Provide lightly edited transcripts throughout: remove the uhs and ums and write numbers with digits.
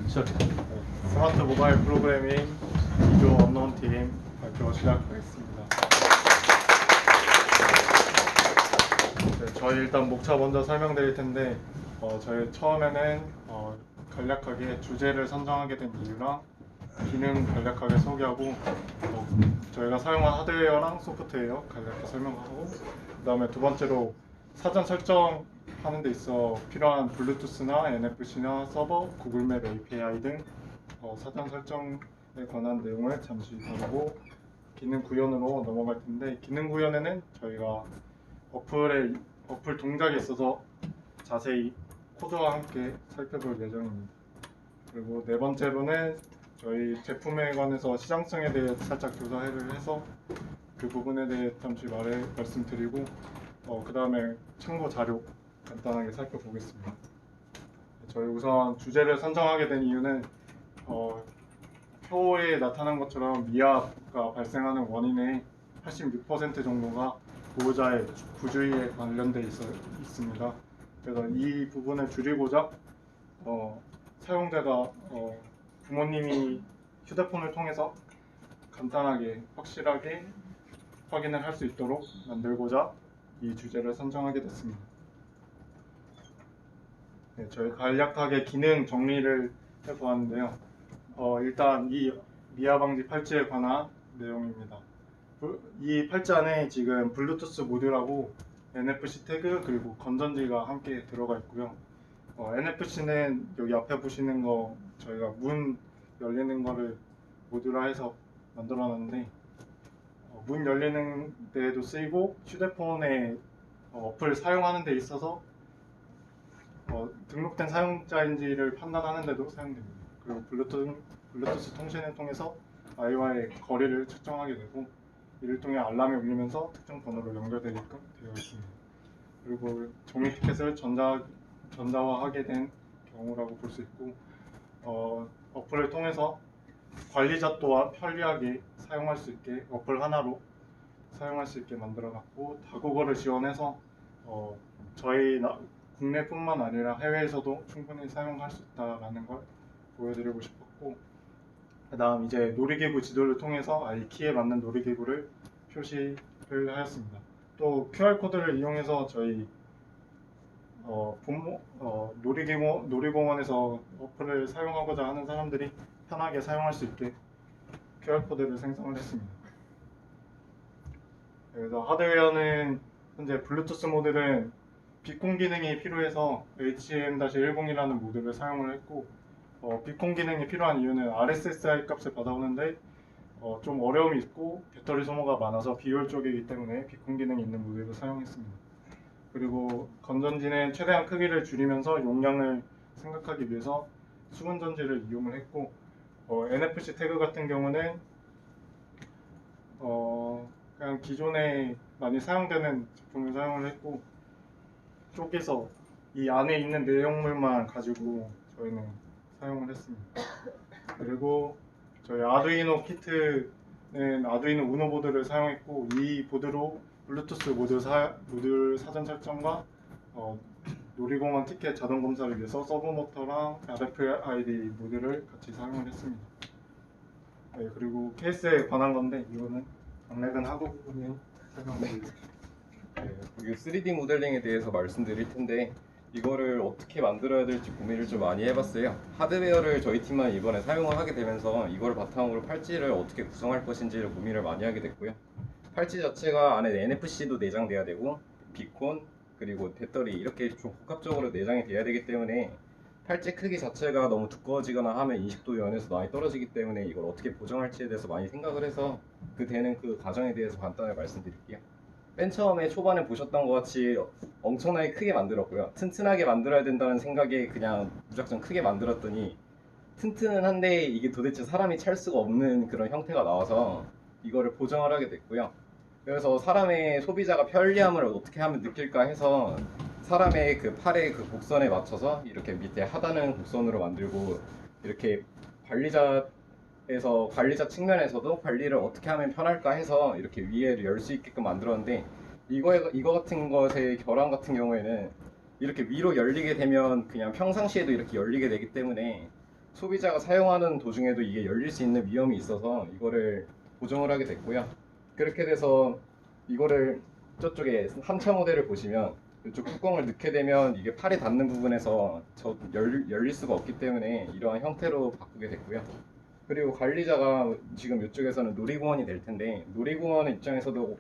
시작해. 스마트 모바일 프로그래밍 2조 언론 팀 발표 시작하겠습니다. 네, 저희 일단 목차 먼저 설명드릴 텐데 저희 처음에는 간략하게 주제를 선정하게 된 이유랑 기능 간략하게 소개하고 저희가 사용한 하드웨어랑 소프트웨어 간략하게 설명하고 그 다음에 두 번째로 사전 설정하는 데 있어 필요한 블루투스나 NFC나 서버, 구글맵 API 등 사전 설정에 관한 내용을 잠시 다루고 기능 구현으로 넘어갈 텐데 기능 구현에는 저희가 어플 동작에 있어서 자세히 코드와 함께 살펴볼 예정입니다. 그리고 네 번째로는 저희 제품에 관해서 시장성에 대해 살짝 조사를 해서 그 부분에 대해 잠시 말씀드리고 그 다음에 참고 자료 간단하게 살펴보겠습니다. 저희 우선 주제를 선정하게 된 이유는 표에 나타난 것처럼 미합가 발생하는 원인의 86% 정도가 보호자의 부주의에 관련돼 있습니다. 그래서 이 부분을 줄이고자 사용자가 부모님이 휴대폰을 통해서 간단하게 확실하게 확인을 할 수 있도록 만들고자 이 주제를 선정하게 됐습니다. 네, 저희 간략하게 기능 정리를 해보았는데요. 일단 이 미아 방지 팔찌에 관한 내용입니다. 이 팔찌 안에 지금 블루투스 모듈하고 NFC 태그 그리고 건전지가 함께 들어가 있고요. NFC는 여기 앞에 보시는 거 저희가 문 열리는 거를 모듈화해서 만들어놨는데 문 열리는 데에도 쓰이고 휴대폰에 어플 사용하는 데 있어서 등록된 사용자인지를 판단하는 데도 사용됩니다. 그리고 블루투스 통신을 통해서 아이와의 거리를 측정하게 되고 이를 통해 알람이 울리면서 특정 번호로 연결되게끔 되어 있습니다. 그리고 종이 티켓을 전자화하게 된 경우라고 볼 수 있고 어플을 통해서 관리자 또한 편리하게 사용할 수 있게 어플 하나로 사용할 수 있게 만들어놨고 다국어를 지원해서 저희 국내뿐만 아니라 해외에서도 충분히 사용할 수 있다는 걸 보여드리고 싶었고 그 다음 이제 놀이기구 지도를 통해서 키에 맞는 놀이기구를 표시를 하였습니다. 또 QR코드를 이용해서 저희 놀이공원에서 어플을 사용하고자 하는 사람들이 편하게 사용할 수 있게 QR코드를 생성을 했습니다. 그래서 하드웨어는 현재 블루투스 모듈은 비콘 기능이 필요해서 HM-10이라는 모듈을 사용을 했고 비콘 기능이 필요한 이유는 RSSI 값을 받아오는데 좀 어려움이 있고 배터리 소모가 많아서 비효율적이기 때문에 비콘 기능이 있는 모듈을 사용했습니다. 그리고 건전지는 최대한 크기를 줄이면서 용량을 생각하기 위해서 수분 전지를 이용을 했고 NFC 태그 같은 경우는 그냥 기존에 많이 사용되는 제품을 사용을 했고 쪼개서 이 안에 있는 내용물만 가지고 저희는 사용을 했습니다. 그리고 저희 아두이노 키트는 아두이노 우노 보드를 사용했고 이 보드로 블루투스 모듈 사전 설정과 놀이공원 티켓 자동 검사를 위해서 서브 모터랑 RFID 모듈을 같이 사용을 했습니다. 네, 그리고 케이스에 관한 건데 이거는 박래근 하고 부분이 설명드리겠습니다. 네, 이 3D 모델링에 대해서 말씀드릴 텐데 이거를 어떻게 만들어야 될지 고민을 좀 많이 해봤어요. 하드웨어를 저희 팀만 이번에 사용을 하게 되면서 이걸 바탕으로 팔찌를 어떻게 구성할 것인지를 고민을 많이 하게 됐고요. 팔찌 자체가 안에 NFC도 내장돼야 되고 비콘 그리고 배터리 이렇게 좀 복합적으로 내장이 돼야 되기 때문에 팔찌 크기 자체가 너무 두꺼워지거나 하면 인식도 연에서 많이 떨어지기 때문에 이걸 어떻게 보정할지에 대해서 많이 생각을 해서 그 과정에 대해서 간단하게 말씀드릴게요. 맨 처음에 초반에 보셨던 것 같이 엄청나게 크게 만들었고요. 튼튼하게 만들어야 된다는 생각에 그냥 무작정 크게 만들었더니 튼튼은 한데 이게 도대체 사람이 찰 수가 없는 그런 형태가 나와서 이거를 보정을 하게 됐고요. 그래서 사람의 소비자가 편리함을 어떻게 하면 느낄까 해서 사람의 그 팔의 그 곡선에 맞춰서 이렇게 밑에 하단은 곡선으로 만들고 이렇게 관리자 측면에서도 관리를 어떻게 하면 편할까 해서 이렇게 위에를 열 수 있게끔 만들었는데 이거 같은 것의 결함 같은 경우에는 이렇게 위로 열리게 되면 그냥 평상시에도 이렇게 열리게 되기 때문에 소비자가 사용하는 도중에도 이게 열릴 수 있는 위험이 있어서 이거를 보정을 하게 됐고요. 그렇게 돼서 이거를 저쪽에 3차 모델을 보시면 이쪽 뚜껑을 넣게 되면 이게 팔에 닿는 부분에서 열릴 수가 없기 때문에 이러한 형태로 바꾸게 됐고요. 그리고 관리자가 지금 이쪽에서는 놀이공원이 될 텐데, 놀이공원 입장에서도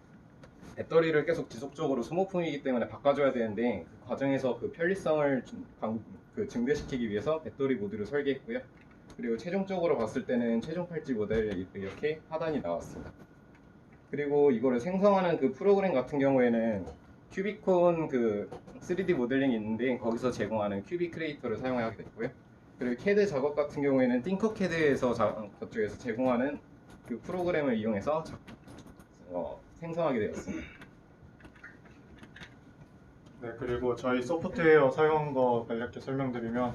배터리를 계속 지속적으로 소모품이기 때문에 바꿔줘야 되는데, 그 과정에서 그 편리성을 증대시키기 위해서 배터리 모듈을 설계했고요. 그리고 최종적으로 봤을 때는 최종 팔찌 모델 이렇게 하단이 나왔습니다. 그리고 이거를 생성하는 그 프로그램 같은 경우에는 큐비콘 그 3D 모델링이 있는데 거기서 제공하는 큐비 크리에이터를 사용하게 됐고요. 그리고 CAD 작업 같은 경우에는 띵커CAD에서 저쪽에서 제공하는 그 프로그램을 이용해서 생성하게 되었습니다. 네, 그리고 저희 소프트웨어 사용한 거 간략히 설명드리면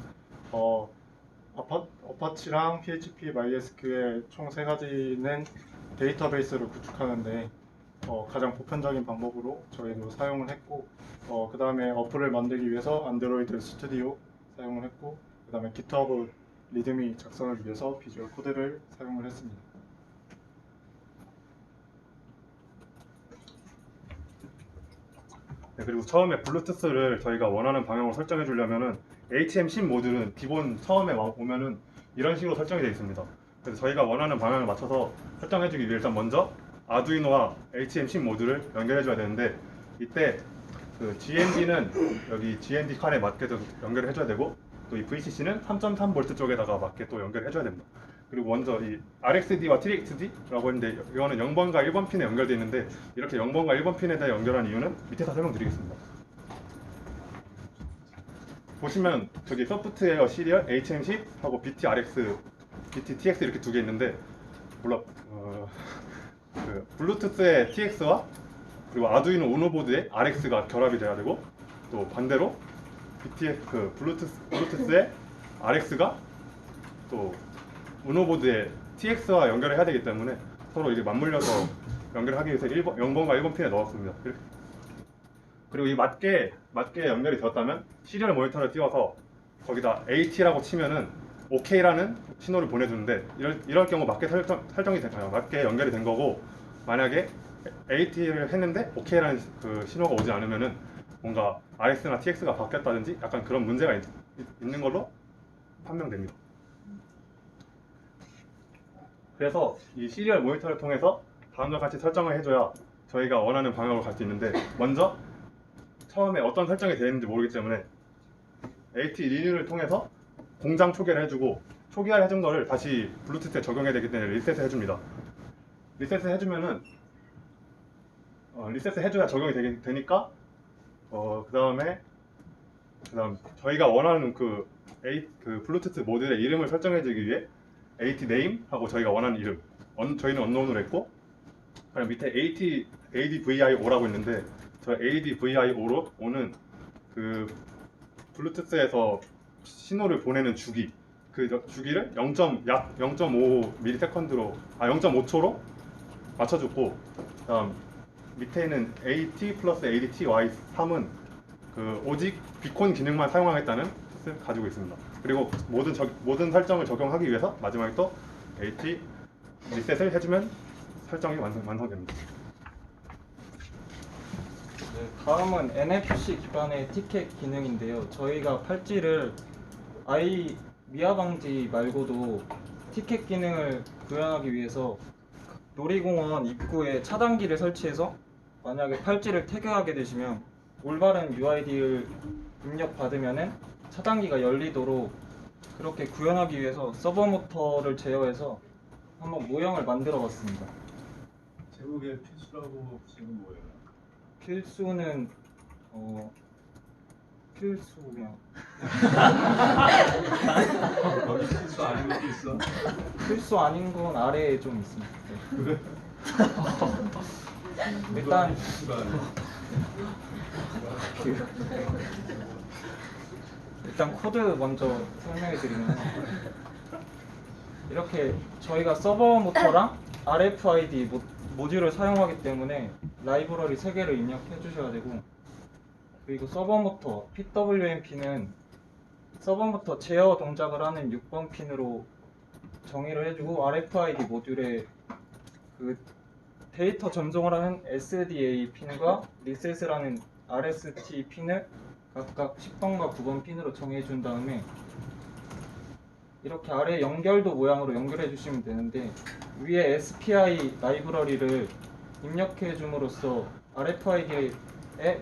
어파치랑 PHP, MySQL 총 세 가지는 데이터베이스를 구축하는데 가장 보편적인 방법으로 저희도 사용을 했고, 그 다음에 어플을 만들기 위해서 안드로이드 스튜디오 사용을 했고, 그 다음에 GitHub 리드미 작성을 위해서 비주얼 코드를 사용을 했습니다. 네, 그리고 처음에 블루투스를 저희가 원하는 방향으로 설정해 주려면은 HM10 모듈은 기본 처음에 오면은 이런 식으로 설정이 되어 있습니다. 그래서 저희가 원하는 방향을 맞춰서 설정해 주기 위해 일단 먼저 아두이노와 HM10 모듈을 연결해 줘야 되는데, 이때 그 GND는 여기 GND 칸에 맞게 연결을 해줘야 되고, 또 이 VCC는 3.3V 쪽에다가 맞게 또 연결해 줘야 됩니다. 그리고 먼저 이 RxD와 TxD라고 했는데 이거는 0번과 1번 핀에 연결되어 있는데, 이렇게 0번과 1번 핀에다 연결한 이유는 밑에서 설명드리겠습니다. 보시면 저기 소프트웨어 시리얼 HM10 하고 BTRX, BTTX 이렇게 두 개 있는데, 물론 그 블루투스의 TX와 그리고 아두이노 우노 보드의 RX가 결합이 돼야 되고, 또 반대로 그 블루투스의 RX가 또 우노 보드의 TX와 연결을 해야 되기 때문에 서로 이제 맞물려서 연결하기 위해서 0번과 1번 핀에 넣었습니다. 그리고 이 맞게 연결이 되었다면 시리얼 모니터를 띄워서 거기다 AT라고 치면은 OK라는 신호를 보내주는데, 이럴 경우 맞게 설정이 되나요? 맞게 연결이 된 거고, 만약에 AT를 했는데 OK라는 그 신호가 오지 않으면은 뭔가 RX나 TX가 바뀌었다든지 약간 그런 문제가 있는 걸로 판명됩니다. 그래서 이 시리얼 모니터를 통해서 다음과 같이 설정을 해줘야 저희가 원하는 방향으로 갈 수 있는데, 먼저 처음에 어떤 설정이 되어 있는지 모르기 때문에 AT 리뉴를 통해서 공장 초기화를 해주고, 초기화를 해준 거를 다시 블루투스에 적용해야 되기 때문에 리셋을 해줍니다. 리셋을 해주면은 리셋을 해줘야 적용이 되니까 그다음 저희가 원하는 그 블루투스 모듈의 이름을 설정해주기 위해 AT name 하고 저희가 원하는 이름, 저희는 언노운으로 했고, 그럼 밑에 ADVIO라고 있는데, 저 ADVIO는 그 블루투스에서 신호를 보내는 주기, 그 주기를 약 0.5ms로 0.5초로 맞춰주고, 그다음 밑에 있는 AT 플러스 ADTY 3은 그 오직 비콘 기능만 사용하겠다는 뜻을 가지고 있습니다. 그리고 모든 설정을 적용하기 위해서 마지막에 또 AT 리셋을 해주면 설정이 완성됩니다. 네, 다음은 NFC 기반의 티켓 기능인데요. 저희가 팔찌를 미아 방지 말고도 티켓 기능을 구현하기 위해서 놀이공원 입구에 차단기를 설치해서 만약에 팔찌를 태그하게 되시면 올바른 UID를 입력받으면은 차단기가 열리도록 그렇게 구현하기 위해서 서버 모터를 제어해서 한번 모형을 만들어 봤습니다. 제목에 필수라고 지금 뭐예요? 필수는 필수 그냥 거기 필수 아닌 것도 있어? 필수 아닌 건 아래에 좀 있습니다. 네. 그래? 일단 필수가 아니야. 일단 코드 먼저 설명해 드리면, 이렇게 저희가 서버 모터랑 RFID 모듈을 사용하기 때문에 라이브러리 3개를 입력해 주셔야 되고, 그리고 서버 모터 PWMP는 서버부터 제어 동작을 하는 6번 핀으로 정의를 해주고 RFID 모듈에 그 데이터 전송을 하는 SDA 핀과 리셋을 하는 RST 핀을 각각 10번과 9번 핀으로 정해준 다음에 이렇게 아래 연결도 모양으로 연결해 주시면 되는데 위에 SPI 라이브러리를 입력해 줌으로써 RFID의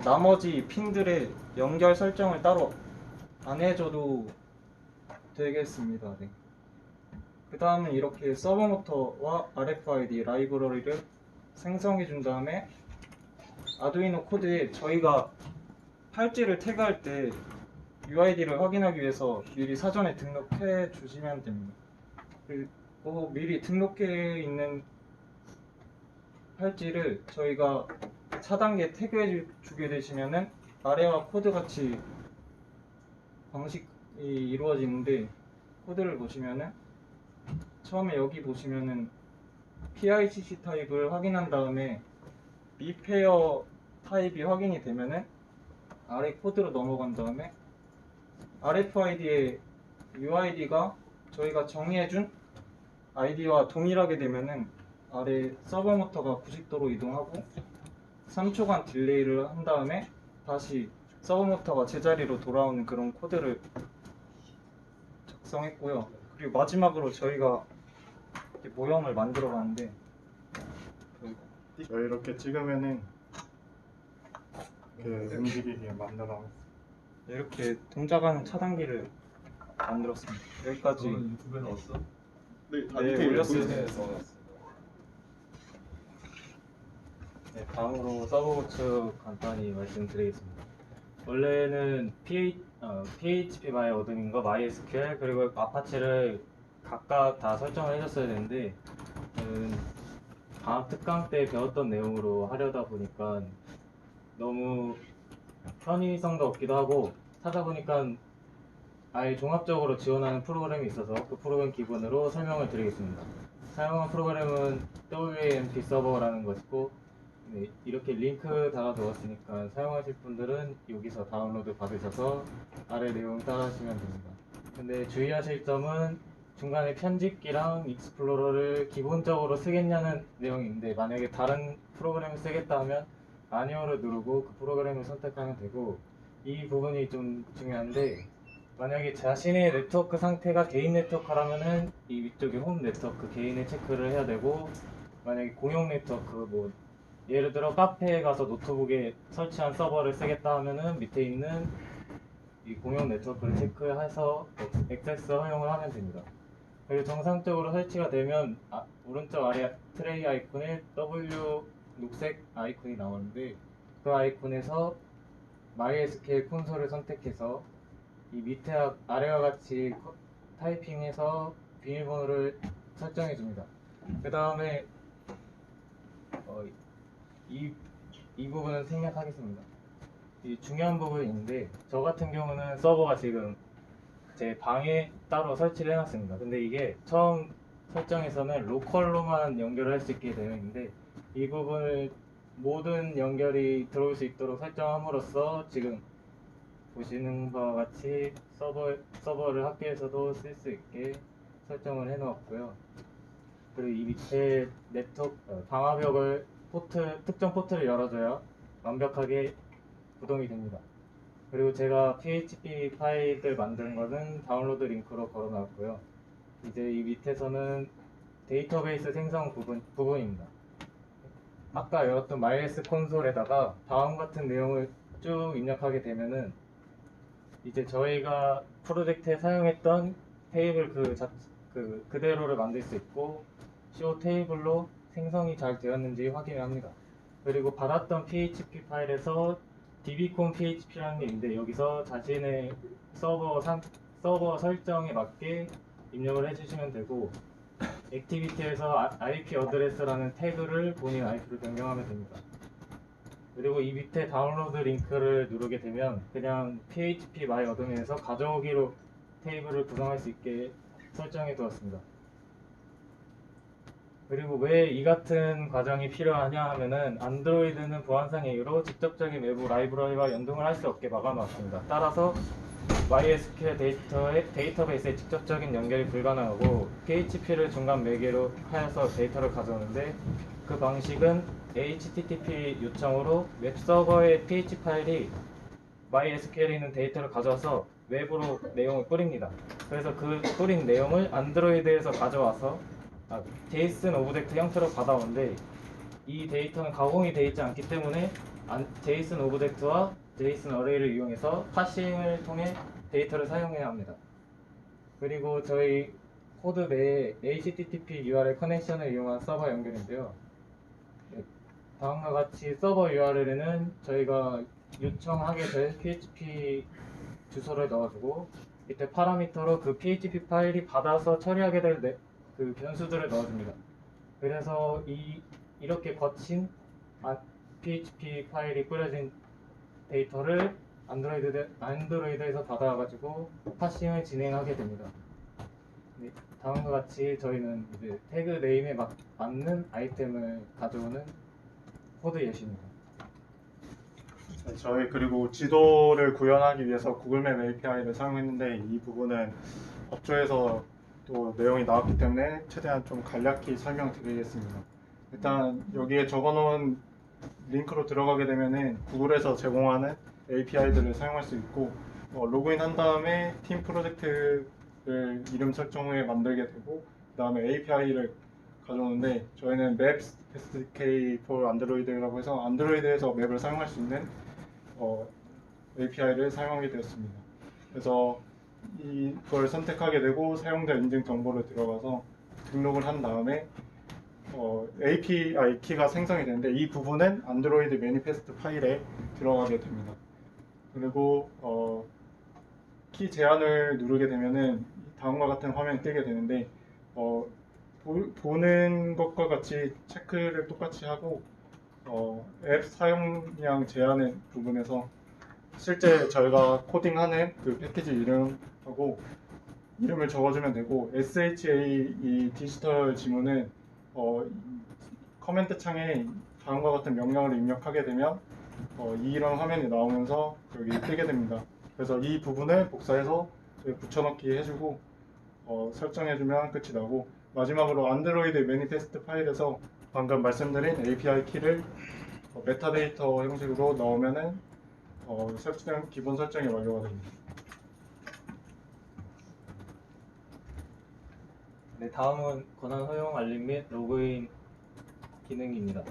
나머지 핀들의 연결 설정을 따로 안 해줘도 되겠습니다. 네. 그 다음에 이렇게 서버 모터와 RFID 라이브러리를 생성해 준 다음에 아두이노 코드에 저희가 팔찌를 태그할 때 UID를 확인하기 위해서 미리 사전에 등록해 주시면 됩니다. 그리고 미리 등록해 있는 팔찌를 저희가 차단계 태그해 주게 되시면은 아래와 코드 같이 방식이 이루어지는데 코드를 보시면은 처음에 여기 보시면은 PICC 타입을 확인한 다음에 미페어 타입이 확인이 되면은 아래 코드로 넘어간 다음에 RFID의 UID가 저희가 정의해준 아이디와 동일하게 되면은 아래 서버 모터가 90도로 이동하고 3초간 딜레이를 한 다음에 다시 서버 모터가 제자리로 돌아오는 그런 코드를 작성했고요. 그리고 마지막으로 저희가 이렇게 모형을 만들어 봤는데 저희 이렇게 찍으면은 이렇게 움직이게 만들어. 이렇게 동작하는 차단기를 만들었습니다. 여기까지. 너는 유튜브에 넣었어? 네, 다 네, 밑에 올렸어요. 보이세요? 네, 다음으로 서버 구축 간단히 말씀드리겠습니다. 원래는 PHP 마이 어드민과 MySQL 그리고 아파치를 각각 다 설정을 해줬어야 되는데 다음 특강 때 배웠던 내용으로 하려다 보니까 너무 편의성도 없기도 하고 찾아보니까 아예 종합적으로 지원하는 프로그램이 있어서 그 프로그램 기본으로 설명을 드리겠습니다. 사용한 프로그램은 WAMP 서버라는 것이고 네, 이렇게 링크 달아두었으니까 사용하실 분들은 여기서 다운로드 받으셔서 아래 내용 따라하시면 됩니다. 근데 주의하실 점은 중간에 편집기랑 익스플로러를 기본적으로 쓰겠냐는 내용인데 만약에 다른 프로그램을 쓰겠다 하면 마뉴얼을 누르고 그 프로그램을 선택하면 되고 이 부분이 좀 중요한데 만약에 자신의 네트워크 상태가 개인 네트워크라면은 이 위쪽에 홈 네트워크 개인의 체크를 해야 되고 만약에 공용 네트워크 뭐 예를 들어 카페에 가서 노트북에 설치한 서버를 쓰겠다 하면은 밑에 있는 이 공용 네트워크를 체크해서 액세스 허용을 하면 됩니다. 그리고 정상적으로 설치가 되면 오른쪽 아래 트레이 아이콘에 W 녹색 아이콘이 나오는데 그 아이콘에서 MySQL 콘솔을 선택해서 이 밑에 아래와 같이 타이핑해서 비밀번호를 설정해 줍니다. 그 다음에 이 부분은 생략하겠습니다. 이 중요한 부분인데 저 같은 경우는 서버가 지금 제 방에 따로 설치를 해놨습니다. 근데 이게 처음 설정에서는 로컬로만 연결을 할 수 있게 되어 있는데 이 부분을 모든 연결이 들어올 수 있도록 설정함으로써 지금 보시는 바와 같이 서버를 학교에서도 쓸 수 있게 설정을 해 놓았고요. 그리고 이 밑에 방화벽을 특정 포트를 열어줘야 완벽하게 구동이 됩니다. 그리고 제가 PHP 파일을 만든 것은 다운로드 링크로 걸어 놨고요. 이제 이 밑에서는 데이터베이스 생성 부분입니다. 아까 열었던 MyS 콘솔에다가 다음 같은 내용을 쭉 입력하게 되면은 이제 저희가 프로젝트에 사용했던 테이블 그대로를 만들 수 있고 CO 테이블로 생성이 잘 되었는지 확인을 합니다. 그리고 받았던 PHP 파일에서 dbcon php라는 게 있는데 여기서 자신의 서버 설정에 맞게 입력을 해주시면 되고 액티비티에서 IP 어드레스라는 태그를 본인 IP로 변경하면 됩니다. 그리고 이 밑에 다운로드 링크를 누르게 되면 그냥 PHP my 어드민에서 가져오기로 테이블을 구성할 수 있게 설정해 두었습니다. 그리고 왜 이 같은 과정이 필요하냐 하면은 안드로이드는 보안상 이유로 직접적인 외부 라이브러리와 연동을 할 수 없게 막아놨습니다. 따라서 MySQL 데이터베이스에 직접적인 연결이 불가능하고 PHP를 중간 매개로 하여서 데이터를 가져오는데 그 방식은 HTTP 요청으로 웹서버의 PHP 파일이 MySQL에 있는 데이터를 가져와서 웹으로 내용을 뿌립니다. 그래서 그 뿌린 내용을 안드로이드에서 가져와서 JSON 오브젝트 형태로 받아오는데 이 데이터는 가공이 되어 있지 않기 때문에 JSON 오브젝트와 JSON 어레이를 이용해서 파싱을 통해 데이터를 사용해야 합니다. 그리고 저희 코드 내에 HTTP URL 커넥션을 이용한 서버 연결인데요. 다음과 같이 서버 URL에는 저희가 요청하게 될 PHP 주소를 넣어주고 밑에 파라미터로 그 PHP 파일이 받아서 처리하게 될 그 변수들을 넣어줍니다. 그래서 이렇게 거친 PHP 파일이 뿌려진 데이터를 안드로이드에서 받아가지고 파싱을 진행하게 됩니다. 네, 다음과 같이 저희는 이제 태그 네임에 맞는 아이템을 가져오는 코드 예시입니다. 네, 저희 그리고 지도를 구현하기 위해서 구글맵 API를 사용했는데 이 부분은 업조에서 또 내용이 나왔기 때문에 최대한 좀 간략히 설명드리겠습니다. 일단 여기에 적어놓은 링크로 들어가게 되면은 구글에서 제공하는 API들을 사용할 수 있고 로그인한 다음에 팀 프로젝트를 이름 설정 후에 만들게 되고 그 다음에 API를 가져오는데 저희는 Maps SDK for Android라고 해서 안드로이드에서 맵을 사용할 수 있는 API를 사용하게 되었습니다. 그래서 이걸 선택하게 되고 사용자 인증 정보를 들어가서 등록을 한 다음에 API 키가 생성이 되는데 이 부분은 안드로이드 매니페스트 파일에 들어가게 됩니다. 그리고 키 제한을 누르게 되면은 다음과 같은 화면이 뜨게 되는데 보는 것과 같이 체크를 똑같이 하고 앱 사용량 제한의 부분에서 실제 저희가 코딩하는 그 패키지 이름하고 이름을 적어주면 되고 SHA 이 디지털 지문은 커맨드 창에 다음과 같은 명령을 입력하게 되면 이런 화면이 나오면서 여기 뜨게 됩니다. 그래서 이 부분을 복사해서 붙여넣기 해주고 설정해주면 끝이 나고 마지막으로 안드로이드 매니페스트 파일에서 방금 말씀드린 API 키를 메타데이터 형식으로 넣으면은 기본 설정이 완료가 됩니다. 네, 다음은 권한 허용 알림 및 로그인 기능입니다.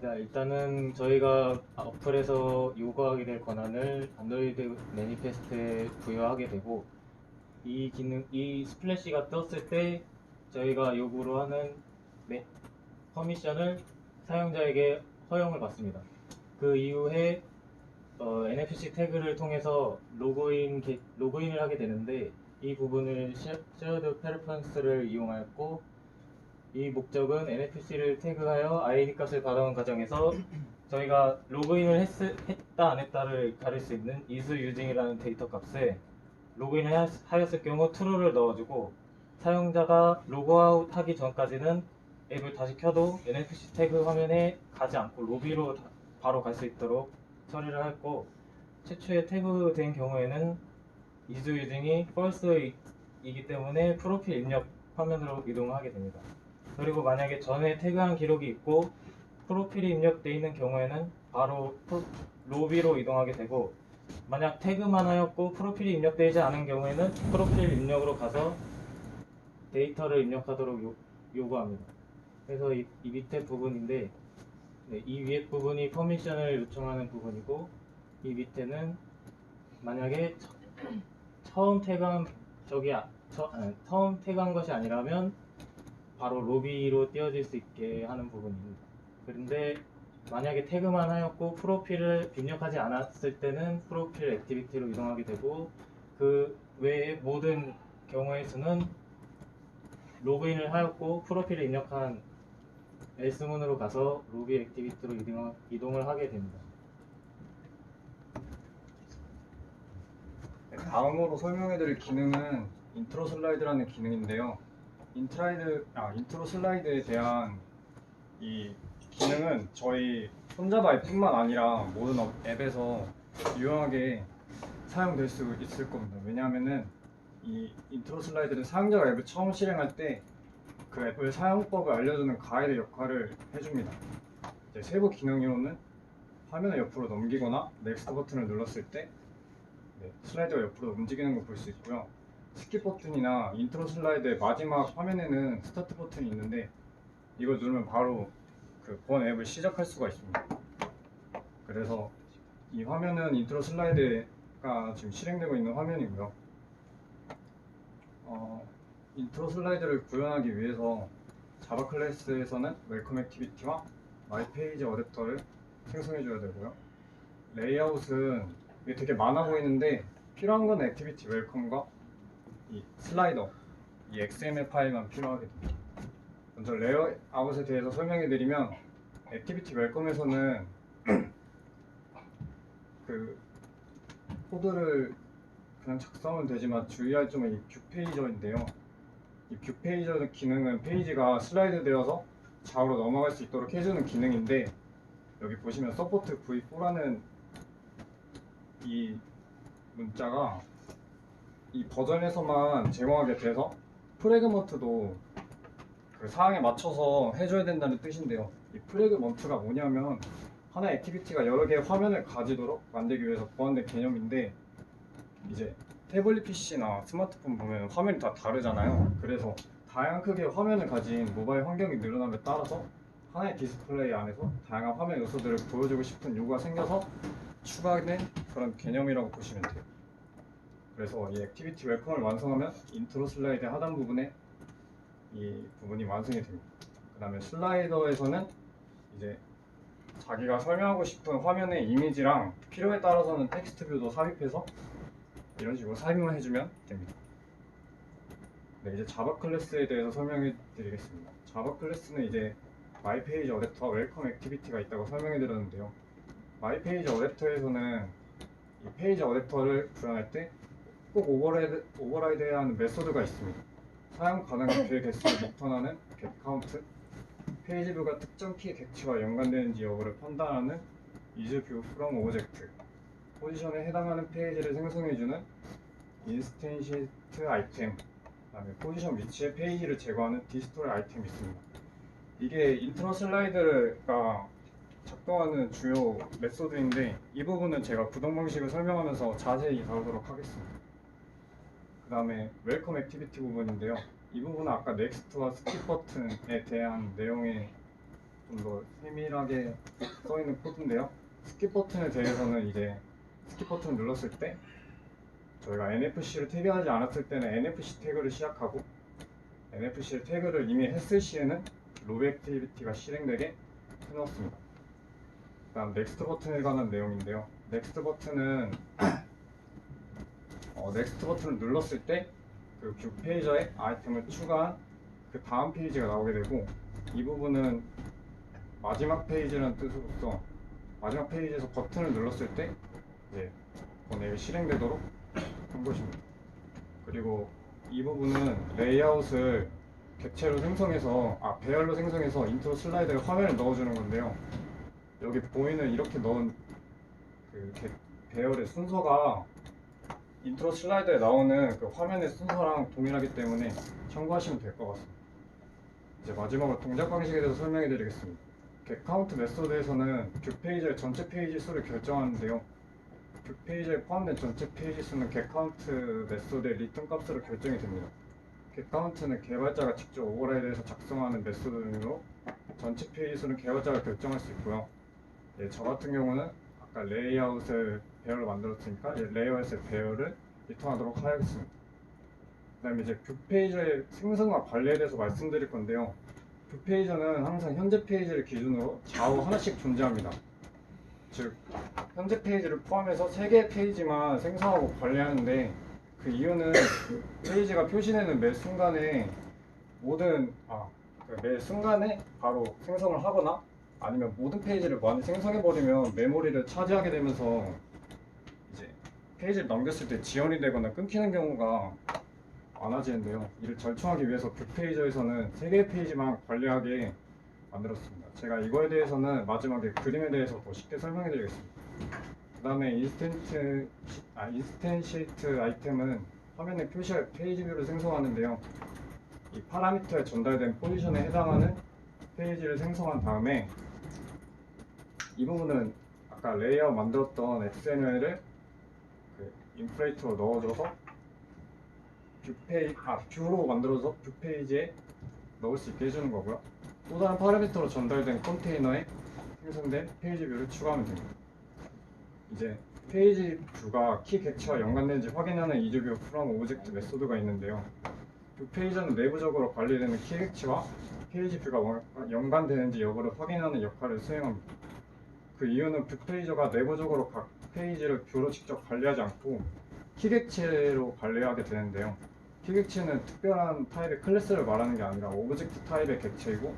일단은 저희가 어플에서 요구하게 될 권한을 안드로이드 매니페스트에 부여하게 되고 이 스플래시가 떴을 때 저희가 요구로 하는 퍼미션을 사용자에게 허용을 받습니다. 그 이후에 NFC 태그를 통해서 로그인을 하게 되는데 이 부분을 shared preference를 이용하였고 이 목적은 NFC를 태그하여 ID 값을 받아온 과정에서 저희가 로그인을 했다 안 했다를 가릴 수 있는 is using이라는 데이터 값에 로그인을 하였을 경우 true를 넣어주고 사용자가 로그아웃 하기 전까지는 앱을 다시 켜도 NFC 태그 화면에 가지 않고 로비로 바로 갈 수 있도록 처리를 했고 최초에 태그된 경우에는 is using이 false이기 때문에 프로필 입력 화면으로 이동하게 됩니다. 그리고 만약에 전에 태그한 기록이 있고 프로필이 입력되어 있는 경우에는 바로 로비로 이동하게 되고 만약 태그만 하였고 프로필이 입력되지 않은 경우에는 프로필 입력으로 가서 데이터를 입력하도록 요구합니다. 그래서 이 밑에 부분인데 이 위에 부분이 퍼미션을 요청하는 부분이고 이 밑에는 만약에 처음 태그한 것이 아니라면 바로 로비로 띄워질 수 있게 하는 부분입니다. 그런데 만약에 태그만 하였고 프로필을 입력하지 않았을 때는 프로필 액티비티로 이동하게 되고 그 외의 모든 경우의 수는 로그인을 하였고 프로필을 입력한 엘스문으로 가서 로비 액티비티로 이동을 하게 됩니다. 네, 다음으로 설명해드릴 기능은 인트로 슬라이드라는 기능인데요. 인트로 슬라이드에 대한 이 기능은 저희 손잡아 앱뿐만 아니라 모든 앱에서 유용하게 사용될 수 있을 겁니다. 왜냐하면은 이 인트로 슬라이드는 사용자가 앱을 처음 실행할 때 그 앱을 사용법을 알려주는 가이드 역할을 해줍니다. 이제 세부 기능으로는 화면을 옆으로 넘기거나 넥스트 버튼을 눌렀을 때 슬라이드가 옆으로 움직이는 걸 볼 수 있고요. 스킵 버튼이나 인트로 슬라이드의 마지막 화면에는 스타트 버튼이 있는데 이걸 누르면 바로 그 본 앱을 시작할 수가 있습니다. 그래서 이 화면은 인트로 슬라이드가 지금 실행되고 있는 화면이고요. 인트로 슬라이드를 구현하기 위해서 자바 클래스에서는 웰컴 액티비티와 마이 페이지 어댑터를 생성해 줘야 되고요. 레이아웃은 이게 되게 많아 보이는데 필요한 건 액티비티 웰컴과 이 슬라이더, 이 XML 파일만 필요하게 됩니다. 먼저 레이아웃에 대해서 설명해 드리면 액티비티 웰컴에서는 그 코드를 그냥 작성하면 되지만 주의할 점은 이 뷰 페이저인데요. 이 뷰 페이저 기능은 페이지가 슬라이드 되어서 좌우로 넘어갈 수 있도록 해주는 기능인데 여기 보시면 서포트 v4라는 이 문자가 이 버전에서만 제공하게 돼서 프래그먼트도 그 사항에 맞춰서 해줘야 된다는 뜻인데요. 이 프래그먼트가 뭐냐면 하나의 액티비티가 여러 개의 화면을 가지도록 만들기 위해서 보완된 개념인데 이제 태블릿 PC나 스마트폰 보면 화면이 다 다르잖아요. 그래서 다양한 크기의 화면을 가진 모바일 환경이 늘어남에 따라서 하나의 디스플레이 안에서 다양한 화면 요소들을 보여주고 싶은 요구가 생겨서 추가된 그런 개념이라고 보시면 돼요. 그래서 이 액티비티 웰컴을 완성하면 인트로 슬라이드 하단 부분에 이 부분이 완성이 됩니다. 그 다음에 슬라이더에서는 이제 자기가 설명하고 싶은 화면의 이미지랑 필요에 따라서는 텍스트 뷰도 삽입해서 이런 식으로 삽입을 해주면 됩니다. 네, 이제 자바 클래스에 대해서 설명해 드리겠습니다. 자바 클래스는 이제 마이 페이지 어댑터, 웰컴 액티비티가 있다고 설명해 드렸는데요. 마이 페이지 어댑터에서는 이 페이지 어댑터를 구현할 때 꼭 오버라이드해야 하는 메소드가 있습니다. 사용 가능한 뷰의 개수를 리턴하는 getCount, 페이지 뷰가 특정 키 객체와 연관되는지 여부를 판단하는 isView from object, 포지션에 해당하는 페이지를 생성해주는 instantiate item, 그다음에 포지션 위치에 페이지를 제거하는 디스토리 아이템이 있습니다. 이게 인트로 슬라이드가 작동하는 주요 메소드인데 이 부분은 제가 구동 방식을 설명하면서 자세히 다루도록 하겠습니다. 그 다음에 웰컴 액티비티 부분인데요. 이 부분은 아까 넥스트와 스킵 버튼에 대한 내용에 좀 더 세밀하게 써있는 코드인데요. 스킵 버튼에 대해서는 이제 스킵 버튼을 눌렀을 때 저희가 NFC를 태그하지 않았을 때는 NFC 태그를 시작하고 NFC 태그를 이미 했을 시에는 로비 액티비티가 실행되게 해놓습니다. 그 다음 넥스트 버튼에 관한 내용인데요. 넥스트 버튼은 넥스트 버튼을 눌렀을 때 그 뷰 페이저에 아이템을 추가한 그 다음 페이지가 나오게 되고 이 부분은 마지막 페이지라는 뜻으로서 마지막 페이지에서 버튼을 눌렀을 때 이제 앱이 실행되도록 한 것입니다. 그리고 이 부분은 레이아웃을 객체로 생성해서 배열로 생성해서 인트로 슬라이드에 화면을 넣어주는 건데요. 여기 보이는 이렇게 넣은 그 배열의 순서가 인트로 슬라이드에 나오는 그 화면의 순서랑 동일하기 때문에 참고하시면 될 것 같습니다. 이제 마지막으로 동작 방식에 대해서 설명해 드리겠습니다. getCount 메소드에서는 뷰 페이지의 전체 페이지 수를 결정하는데요. 뷰 페이지에 포함된 전체 페이지 수는 getCount 메소드의 리턴 값으로 결정이 됩니다. getCount는 개발자가 직접 오버라이드해서 작성하는 메소드로 전체 페이지 수는 개발자가 결정할 수 있고요. 저 같은 경우는 아까 레이아웃을 배열로 만들었으니까 레이아웃의 배열을 리턴하도록 하겠습니다. 그 다음에 이제 뷰 페이지의 생성과 관리에 대해서 말씀드릴 건데요. 뷰 페이지는 항상 현재 페이지를 기준으로 좌우 하나씩 존재합니다. 즉 현재 페이지를 포함해서 3개의 페이지만 생성하고 관리하는데 그 이유는 페이지가 표시되는 매 순간에 매 순간에 바로 생성을 하거나 아니면 모든 페이지를 많이 생성해버리면 메모리를 차지하게 되면서 이제 페이지를 넘겼을 때 지연이 되거나 끊기는 경우가 많아지는데요. 이를 절충하기 위해서 뷰 페이저에서는 3개의 페이지만 관리하게 만들었습니다. 제가 이거에 대해서는 마지막에 그림에 대해서 더 쉽게 설명해 드리겠습니다. 그다음에 인스텐시트 아이템은 화면에 표시할 페이지 뷰를 생성하는데요. 이 파라미터에 전달된 포지션에 해당하는 페이지를 생성한 다음에 이 부분은 아까 레이아웃 만들었던 XML을 그 인플레이터로 넣어줘서 뷰로 만들어서 뷰 페이지에 넣을 수 있게 해주는 거고요. 또 다른 파라미터로 전달된 컨테이너에 생성된 페이지 뷰를 추가하면 됩니다. 이제 페이지 뷰가 키 객체와 연관되는지 확인하는 이즈뷰 프롬 오브젝트 메소드가 있는데요. 뷰 페이지는 내부적으로 관리되는 키 객체와 페이지 뷰가 연관되는지 여부를 확인하는 역할을 수행합니다. 그 이유는 뷰 페이저가 내부적으로 각 페이지를 뷰로 직접 관리하지 않고 키 객체로 관리하게 되는데요. 키 객체는 특별한 타입의 클래스를 말하는 게 아니라 오브젝트 타입의 객체이고,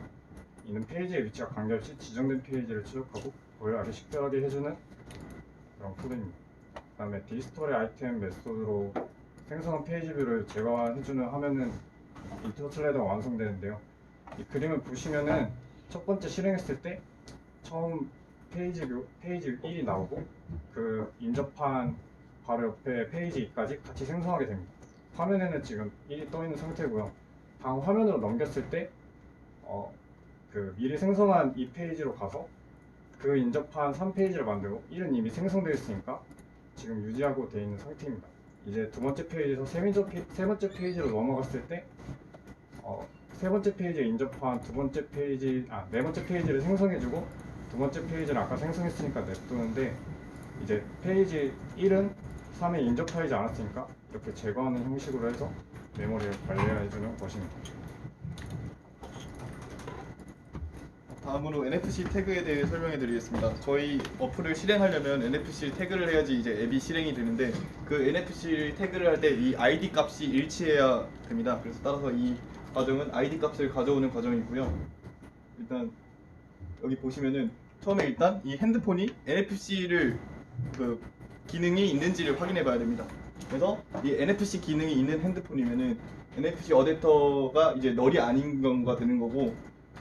이는 페이지의 위치와 관계없이 지정된 페이지를 추적하고 보여하기 식별하게 해주는 그런 코드입니다. 그 다음에 디스토리 아이템 메소드로 생성한 페이지 뷰를 제거해주는 화면은 이 터틀레더가 완성되는데요. 이 그림을 보시면은 첫 번째 실행했을 때 처음 페이지 1이 나오고 그 인접한 바로 옆에 페이지 2까지 같이 생성하게 됩니다. 화면에는 지금 1이 떠 있는 상태고요. 다음 화면으로 넘겼을 때 그 미리 생성한 이 페이지로 가서 그 인접한 3페이지를 만들고 1은 이미 생성되어 있으니까 지금 유지하고 되어 있는 상태입니다. 이제 두 번째 페이지에서 세 번째 페이지로 넘어갔을 때 세 번째 페이지에 인접한 네 번째 페이지를 생성해주고 두 번째 페이지를 아까 생성했으니까 냅두는데, 이제 페이지 1은 3에 인접하지 않았으니까 이렇게 제거하는 형식으로 해서 메모리를 관리해주는 것입니다. 다음으로 NFC 태그에 대해 설명해 드리겠습니다. 저희 어플을 실행하려면 NFC 태그를 해야지 이제 앱이 실행이 되는데, 그 NFC 태그를 할 때 이 ID 값이 일치해야 됩니다. 그래서 따라서 이 과정은 ID 값을 가져오는 과정이고요. 일단 여기 보시면은 처음에 일단 이 핸드폰이 NFC를 그 기능이 있는지를 확인해 봐야 됩니다. 그래서 이 NFC 기능이 있는 핸드폰이면은 NFC 어댑터가 이제 널이 아닌 건가 되는 거고,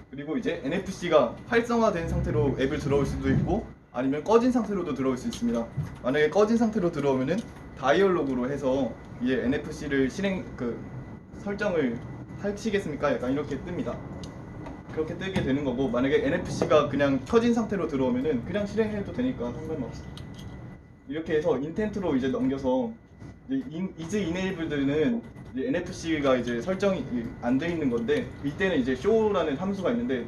그리고 이제 NFC가 활성화된 상태로 앱을 들어올 수도 있고 아니면 꺼진 상태로도 들어올 수 있습니다. 만약에 꺼진 상태로 들어오면은 다이얼로그로 해서 이게 NFC를 설정을 하시겠습니까? 약간 이렇게 뜹니다. 그렇게 뜨게 되는 거고, 만약에 NFC가 그냥 켜진 상태로 들어오면은 그냥 실행해도 되니까 상관없어. 이렇게 해서 인텐트로 이제 넘겨서 이즈 이네이블드는 이제 NFC가 이제 설정이 안 돼 있는 건데, 이때는 이제 show라는 함수가 있는데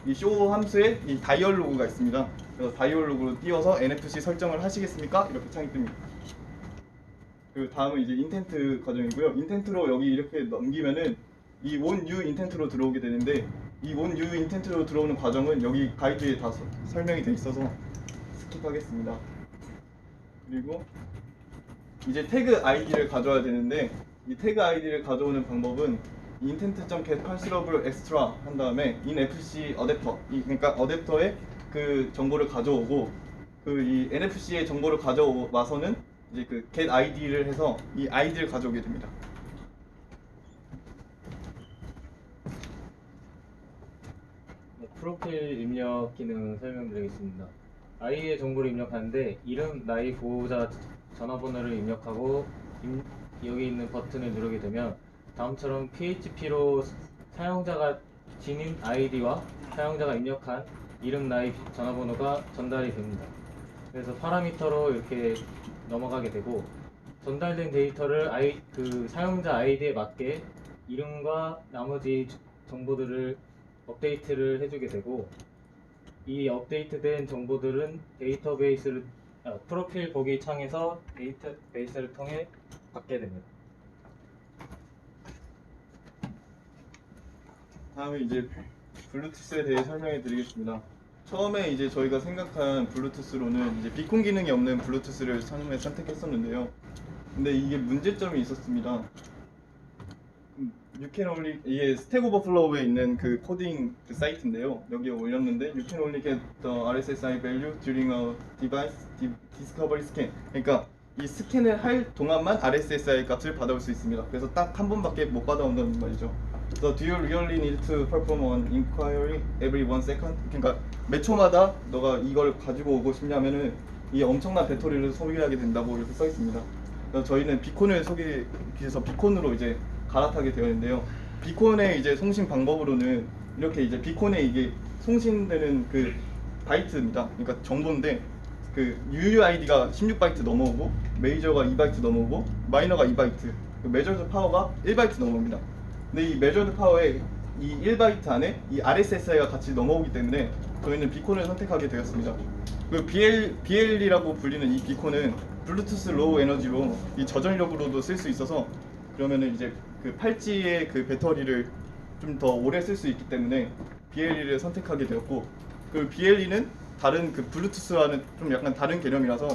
이 show 함수에 이 다이얼로그가 있습니다. 그래서 다이얼로그로 띄워서 NFC 설정을 하시겠습니까? 이렇게 창이 뜹니다. 그리고 다음은 이제 인텐트 과정이고요. 인텐트로 여기 이렇게 넘기면은 이 on new 인텐트로 들어오게 되는데, 이 on new 인텐트로 들어오는 과정은 여기 가이드에 다 설명이 돼 있어서 스킵하겠습니다. 그리고 이제 태그 아이디를 가져와야 되는데, 이 태그 아이디를 가져오는 방법은 intent.get passable extra 한 다음에 in-fc 어댑터, 그러니까 어댑터에 그 정보를 가져오고, 그 이 NFC의 정보를 가져와서는 이제 그 get id를 해서 이 아이디를 가져오게 됩니다. 프로필 입력 기능 설명드리겠습니다. 아이의 정보를 입력하는데 이름, 나이, 보호자 전화번호를 입력하고 여기 있는 버튼을 누르게 되면 다음처럼 PHP로 사용자가 지닌 아이디와 사용자가 입력한 이름, 나이, 전화번호가 전달이 됩니다. 그래서 파라미터로 이렇게 넘어가게 되고, 전달된 데이터를 그 사용자 아이디에 맞게 이름과 나머지 정보들을 업데이트를 해주게 되고, 이 업데이트된 정보들은 프로필 보기 창에서 데이터베이스를 통해 받게 됩니다. 다음에 이제 블루투스에 대해 설명해 드리겠습니다. 처음에 이제 저희가 생각한 블루투스로는 이제 비콘 기능이 없는 블루투스를 처음에 선택했었는데요. 근데 이게 문제점이 있었습니다. 이게 스택 오버플로우에 있는 그 코딩 그 사이트인데요. 여기에 올렸는데 You can only get the RSSI value during a device discovery scan. 그러니까 이 스캔을 할 동안만 RSSI 값을 받아올 수 있습니다. 그래서 딱 한 번밖에 못 받아온다는 말이죠. So do you really need to perform an inquiry every 1 second? 그러니까 몇 초마다 너가 이걸 가지고 오고 싶냐면은 이 엄청난 배터리를 소비하게 된다고 이렇게 써 있습니다. 그래서 저희는 비콘을 소개해서 비콘으로 이제 갈아타게 되어 있는데요. 비콘의 이제 송신 방법으로는 이렇게 이제 비콘에 이게 송신되는 그 바이트입니다. 그러니까 정보인데 그 UUID가 16바이트 넘어오고 메이저가 2바이트 넘어오고 마이너가 2바이트, 그 메저드 파워가 1바이트 넘어옵니다. 근데 이 메저드 파워에 이 1바이트 안에 이 RSSI가 같이 넘어오기 때문에 저희는 비콘을 선택하게 되었습니다. 그 BLE라고 불리는 이 비콘은 블루투스 로우 에너지로 이 저전력으로도 쓸 수 있어서 그러면은 이제 그 팔찌의 그 배터리를 좀 더 오래 쓸 수 있기 때문에 BLE를 선택하게 되었고, 그 BLE는 다른 그 블루투스와는 좀 약간 다른 개념이라서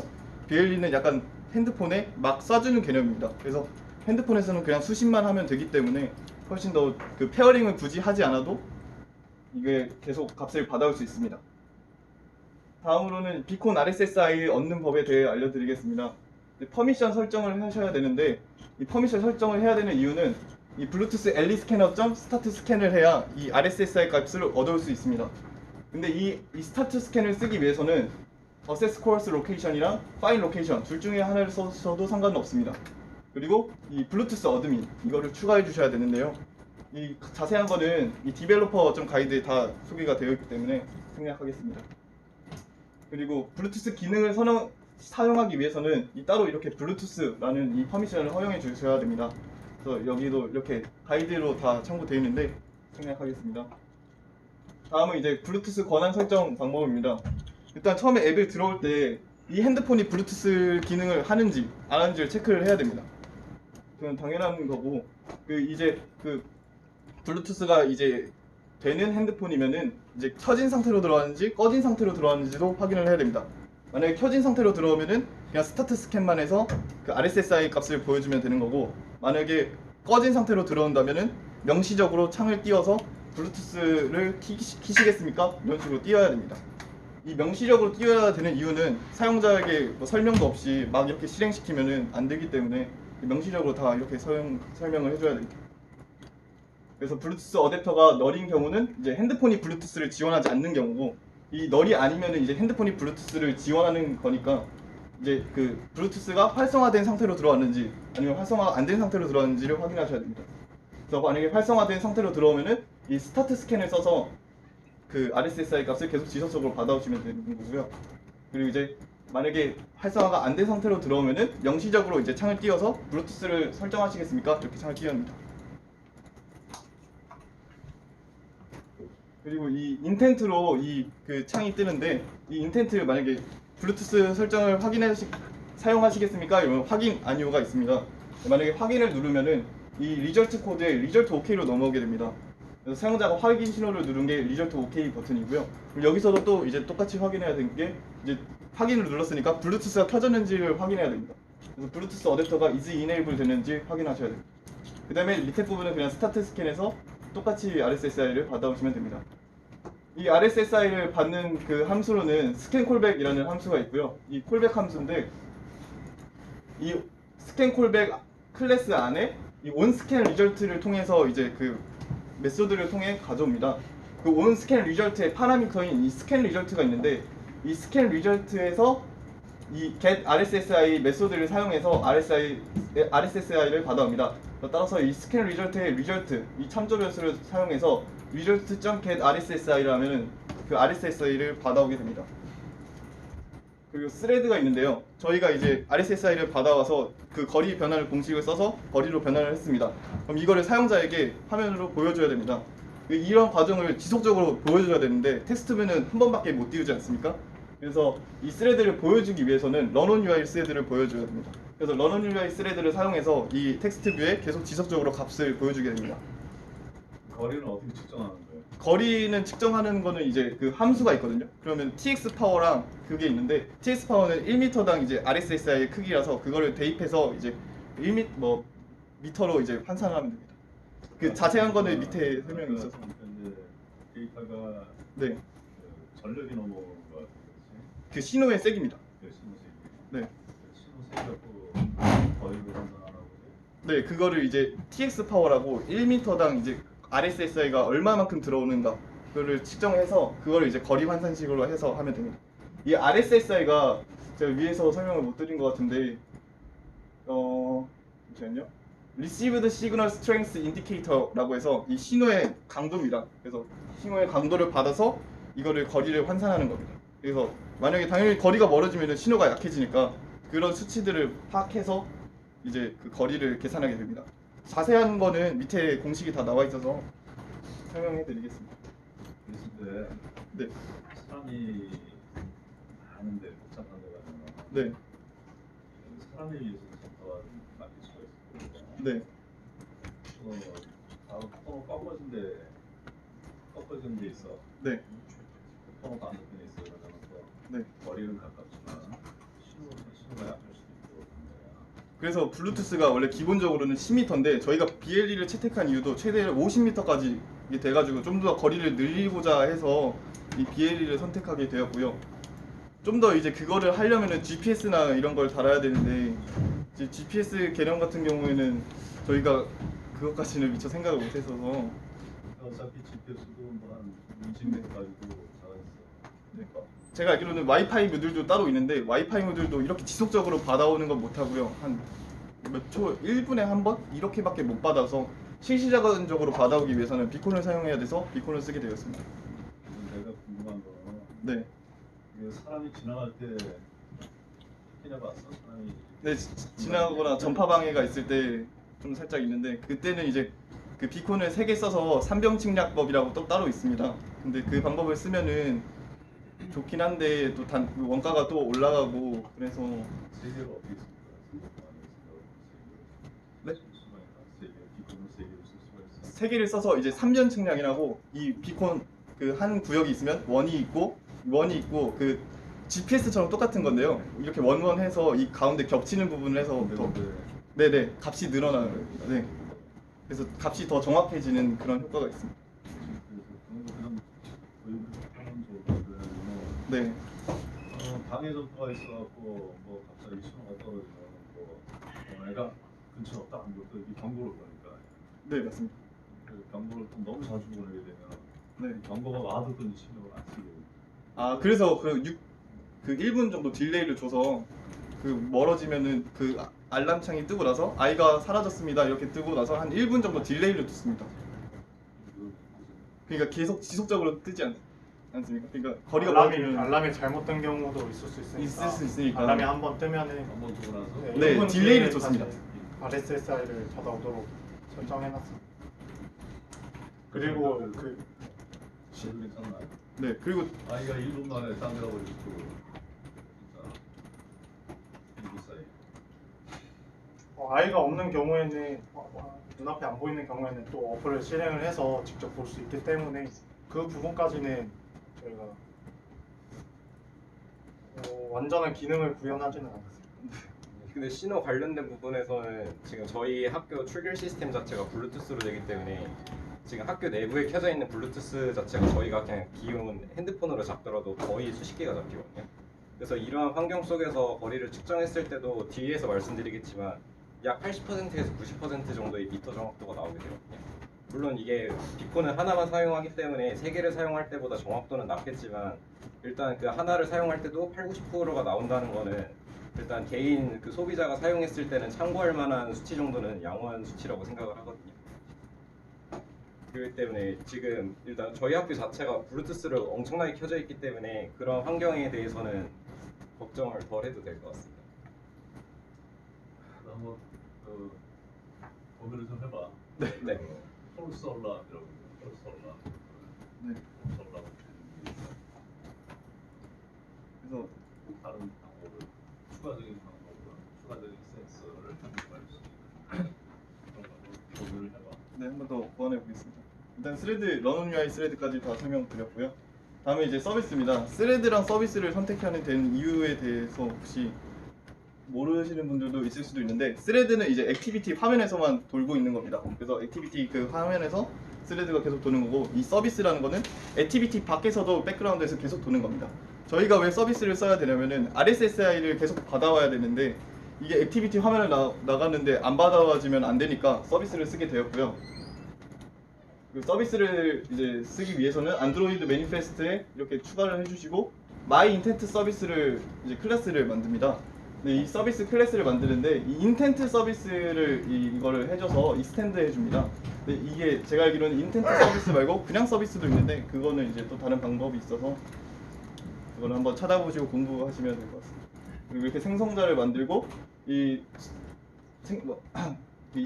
BLE는 약간 핸드폰에 막 쏴주는 개념입니다. 그래서 핸드폰에서는 그냥 수신만 하면 되기 때문에 훨씬 더 그 페어링을 굳이 하지 않아도 이게 계속 값을 받아올 수 있습니다. 다음으로는 비콘 RSSI 얻는 법에 대해 알려드리겠습니다. 퍼미션 설정을 하셔야 되는데, 이 퍼미션 설정을 해야 되는 이유는 이 블루투스 엘리 스캐너 점 스타트 스캔을 해야 이 RSSI 값을 얻을 수 있습니다. 근데 이 스타트 스캔을 쓰기 위해서는 어세스 코어스 로케이션이랑 파인 로케이션 둘 중에 하나를 써도 상관은 없습니다. 그리고 이 블루투스 어드민 이거를 추가해 주셔야 되는데요. 이 자세한 거는 이 디벨로퍼 점 가이드에 다 소개가 되어 있기 때문에 생략하겠습니다. 그리고 블루투스 기능을 사용하기 위해서는 따로 이렇게 블루투스라는 이 퍼미션을 허용해 주셔야 됩니다. 그래서 여기도 이렇게 가이드로 다 참고되어 있는데 생략하겠습니다. 다음은 이제 블루투스 권한 설정 방법입니다. 일단 처음에 앱을 들어올 때 이 핸드폰이 블루투스 기능을 하는지 안 하는지를 체크를 해야 됩니다. 그건 당연한 거고, 이제 블루투스가 이제 되는 핸드폰이면은 이제 켜진 상태로 들어왔는지 꺼진 상태로 들어왔는지도 확인을 해야 됩니다. 만약에 켜진 상태로 들어오면은 그냥 스타트 스캔만 해서 그 RSSI 값을 보여주면 되는 거고, 만약에 꺼진 상태로 들어온다면은 명시적으로 창을 띄워서 블루투스를 키시겠습니까? 이런 식으로 띄워야 됩니다. 이 명시적으로 띄워야 되는 이유는 사용자에게 뭐 설명도 없이 막 이렇게 실행시키면은 안 되기 때문에 명시적으로 다 이렇게 설명을 해줘야 됩니다. 그래서 블루투스 어댑터가 널인 경우는 이제 핸드폰이 블루투스를 지원하지 않는 경우고, 이 널이 아니면은 이제 핸드폰이 블루투스를 지원하는 거니까 이제 그 블루투스가 활성화된 상태로 들어왔는지 아니면 활성화가 안 된 상태로 들어왔는지를 확인하셔야 됩니다. 그래서 만약에 활성화된 상태로 들어오면은 이 스타트 스캔을 써서 그 RSSI 값을 계속 지속적으로 받아오시면 되는 거고요. 그리고 이제 만약에 활성화가 안 된 상태로 들어오면은 명시적으로 이제 창을 띄워서 블루투스를 설정하시겠습니까? 이렇게 창을 띄웁니다. 그리고 이 인텐트로 이 그 창이 뜨는데, 이 인텐트를 만약에 블루투스 설정을 사용하시겠습니까? 이러면 확인 아니오가 있습니다. 만약에 확인을 누르면은 이 리절트 코드에 리절트 OK로 넘어오게 됩니다. 그래서 사용자가 확인 신호를 누른 게 리절트 OK 버튼이고요. 그럼 여기서도 또 이제 똑같이 확인해야 되는 게, 이제 확인을 눌렀으니까 블루투스가 켜졌는지를 확인해야 됩니다. 그래서 블루투스 어댑터가 is enable 됐는지 확인하셔야 됩니다. 그 다음에 밑에 부분은 그냥 스타트 스캔에서 똑같이 RSSI를 받아오시면 됩니다. 이 RSSI를 받는 그 함수로는 스캔 콜백이라는 함수가 있고요. 이 콜백 함수인데, 이 스캔 콜백 클래스 안에 이 온 스캔 리절트를 통해서 이제 그 메소드를 통해 가져옵니다. 그 온 스캔 리절트의 파라미터인 이 스캔 리절트가 있는데, 이 스캔 리절트에서 이 get RSSI 메소드를 사용해서 RSSI를 받아옵니다. 따라서 이 스캔 리절트의 리절트, 이 참조 변수를 사용해서 result.get RSSI를 하면은 그 RSSI를 받아오게 됩니다. 그리고 스레드가 있는데요. 저희가 이제 RSSI를 받아와서 그 거리 변환을 공식을 써서 거리로 변환을 했습니다. 그럼 이거를 사용자에게 화면으로 보여줘야 됩니다. 이런 과정을 지속적으로 보여줘야 되는데 텍스트뷰는 한 번밖에 못 띄우지 않습니까? 그래서 이 스레드를 보여주기 위해서는 runOnUI 스레드를 보여줘야 됩니다. 그래서 runOnUI 스레드를 사용해서 이 텍스트뷰에 계속 지속적으로 값을 보여주게 됩니다. 거리는 어떻게 측정하는 거예요? 거리는 측정하는 거는 이제 그 함수가 있거든요. 그러면 TX 파워랑 그게 있는데, TX 파워는 1m당 이제 RSSI의 크기라서 그거를 대입해서 이제 1m 뭐 미터로 이제 환산하면 됩니다. 그 자세한 거는 밑에 설명이 있어서. 이제 데이터가 네, 그 전력이 넘어오는 거 같아요. 그 신호의 색입니다. 그 신호색이. 네. 신호색 갖고 거리를 환산하라고. 네, 그거를 이제 TX 파워라고 1m당 이제 RSSI가 얼마만큼 들어오는가 그거를 측정해서 그거를 이제 거리 환산식으로 해서 하면 됩니다. 이 RSSI가 제가 위에서 설명을 못 드린 것 같은데 잠시만요. Received Signal Strength Indicator라고 해서 이 신호의 강도입니다. 그래서 신호의 강도를 받아서 이거를 거리를 환산하는 겁니다. 그래서 만약에 당연히 거리가 멀어지면 신호가 약해지니까 그런 수치들을 파악해서 이제 그 거리를 계산하게 됩니다. 자세한 거는 밑에 공식이 다 나와 있어서 설명해 드리겠습니다. 그런데 네. 사람이 많은데 복잡한 데 가면 네. 사람에 의해서 전파가 막힐 수가 있어요. 네. 코너 꺾어진 데 있어. 네. 코너 반대편에 있어. 그러면 네. 거리는 가깝지만 신호가 약할 수도 있고 그런 거야. 그래서 블루투스가 원래 기본적으로는 10m인데 저희가 BLE를 채택한 이유도 최대 50m까지 돼가지고 좀 더 거리를 늘리고자 해서 이 BLE를 선택하게 되었고요. 좀 더 이제 그거를 하려면은 GPS나 이런 걸 달아야 되는데 이제 GPS 개념 같은 경우에는 저희가 그것까지는 미처 생각을 못했어서 어차피 GPS도 뭐한 20m 가지고 나가 있어. 제가 알기로는 와이파이 모듈도 따로 있는데 와이파이 모듈도 이렇게 지속적으로 받아오는 건 못하고요. 한 몇 초, 1분에 한 번? 이렇게밖에 못 받아서 실시간적으로 받아오기 위해서는 비콘을 사용해야 돼서 비콘을 쓰게 되었습니다. 내가 궁금한 거는 네. 이게 사람이 지나갈 때 특히나 봤어? 사람이 네, 지나가거나 전파 방해가 있을 때 좀 살짝 있는데 그때는 이제 그 비콘을 3개 써서 삼병측약법이라고 또 따로 있습니다. 근데 그 방법을 쓰면은 좋긴 한데 또 원가가 또 올라가고 그래서 세 개를 어떻게 씁니까? 네? 세 개, 비콘을 세 개를 쓸 수가 있어. 3개를 써서 이제 3전 측량이라고 이 비콘 그 한 구역이 있으면 원이 있고 그 GPS처럼 똑같은 건데요. 이렇게 원원해서 이 가운데 겹치는 부분을 해서 더 네네 값이 늘어나는 겁니다. 네. 그래서 값이 더 정확해지는 그런 효과가 있습니다. 그런 하는 좋은데 네. 방해 전파가 있어갖고 뭐 갑자기 신호가 떨어지면 뭐 애가 근처 없다 하면 또 이게 경고를 보니까 네 맞습니다. 그 경고를 또 너무 자주 보내게 되면 네. 경고가 와도든지 신호를 안 쓰게 돼요. 아 그래서 그 1분 정도 딜레이를 줘서 그 멀어지면은 그 알람창이 뜨고 나서 아이가 사라졌습니다 이렇게 뜨고 나서 한 1분 정도 딜레이를 뒀습니다. 그러니까 계속 지속적으로 뜨지 않습니까? 그러니까 거리가 멀어지면 알람이 잘못된 경우도 있을 수 있으니까. 있을 수 있으니까. 알람이 한 번 뜨면은 한번 두고 나서 네, 1분 딜레이를 뒤에 줬습니다. 다시 RSSI를 받아오도록 설정해놨습니다. 그리고 그 지금 괜찮나요? 네 그리고 아이가 1분 만에 딴 데가 버리고 진짜 1분 사이. 아이가 없는 경우에는 눈앞에 안 보이는 경우에는 또 어플을 실행을 해서 직접 볼 수 있기 때문에 그 부분까지는 저희가 완전한 기능을 구현하지는 않았습니다. 근데 신호 관련된 부분에서는 지금 저희 학교 출결 시스템 자체가 블루투스로 되기 때문에 지금 학교 내부에 켜져 있는 블루투스 자체가 저희가 그냥 기본 핸드폰으로 잡더라도 거의 수십 개가 잡히거든요. 그래서 이러한 환경 속에서 거리를 측정했을 때도 뒤에서 말씀드리겠지만 약 80%에서 90% 정도의 미터 정확도가 나오게 되거든요. 물론 이게 비콘은 하나만 사용하기 때문에 3개를 사용할 때보다 정확도는 낮겠지만 일단 그 하나를 사용할 때도 80-90%가 나온다는 거는 일단 개인 그 소비자가 사용했을 때는 참고할 만한 수치 정도는 양호한 수치라고 생각을 하거든요. 그렇기 때문에 지금 일단 저희 학교 자체가 블루투스로 엄청나게 켜져 있기 때문에 그런 환경에 대해서는 걱정을 덜 해도 될 것 같습니다. 한번 고민을 좀 해봐. 네. 폴솔라라고 폴솔라. 네. 폴솔라. 그래서 다른 방법을 추가적인 추가적인 센서를 한국할 수 있는 그런 방법을 고민을 해봐. 네, 한 번 더 보완해 보겠습니다. 일단 스레드, 런온 UI 스레드까지 다 설명드렸고요. 다음에 이제 서비스입니다. 스레드랑 서비스를 선택하는 된 이유에 대해서 혹시 모르시는 분들도 있을 수도 있는데 스레드는 이제 액티비티 화면에서만 돌고 있는 겁니다. 그래서 액티비티 그 화면에서 스레드가 계속 도는 거고 이 서비스라는 거는 액티비티 밖에서도 백그라운드에서 계속 도는 겁니다. 저희가 왜 서비스를 써야 되냐면은 RSSI를 계속 받아와야 되는데 이게 액티비티 화면을 나갔는데 안 받아와지면 안 되니까 서비스를 쓰게 되었고요. 그 서비스를 이제 쓰기 위해서는 안드로이드 매니페스트에 이렇게 추가를 해주시고 마이 인텐트 서비스를 이제 클래스를 만듭니다. 근데 이 서비스 클래스를 만드는데 이 인텐트 서비스를 이거를 해줘서 익스텐드 해줍니다. 근데 이게 제가 알기로는 인텐트 서비스 말고 그냥 서비스도 있는데 그거는 이제 또 다른 방법이 있어서 그거는 한번 찾아보시고 공부하시면 될 것 같습니다. 그리고 이렇게 생성자를 만들고 이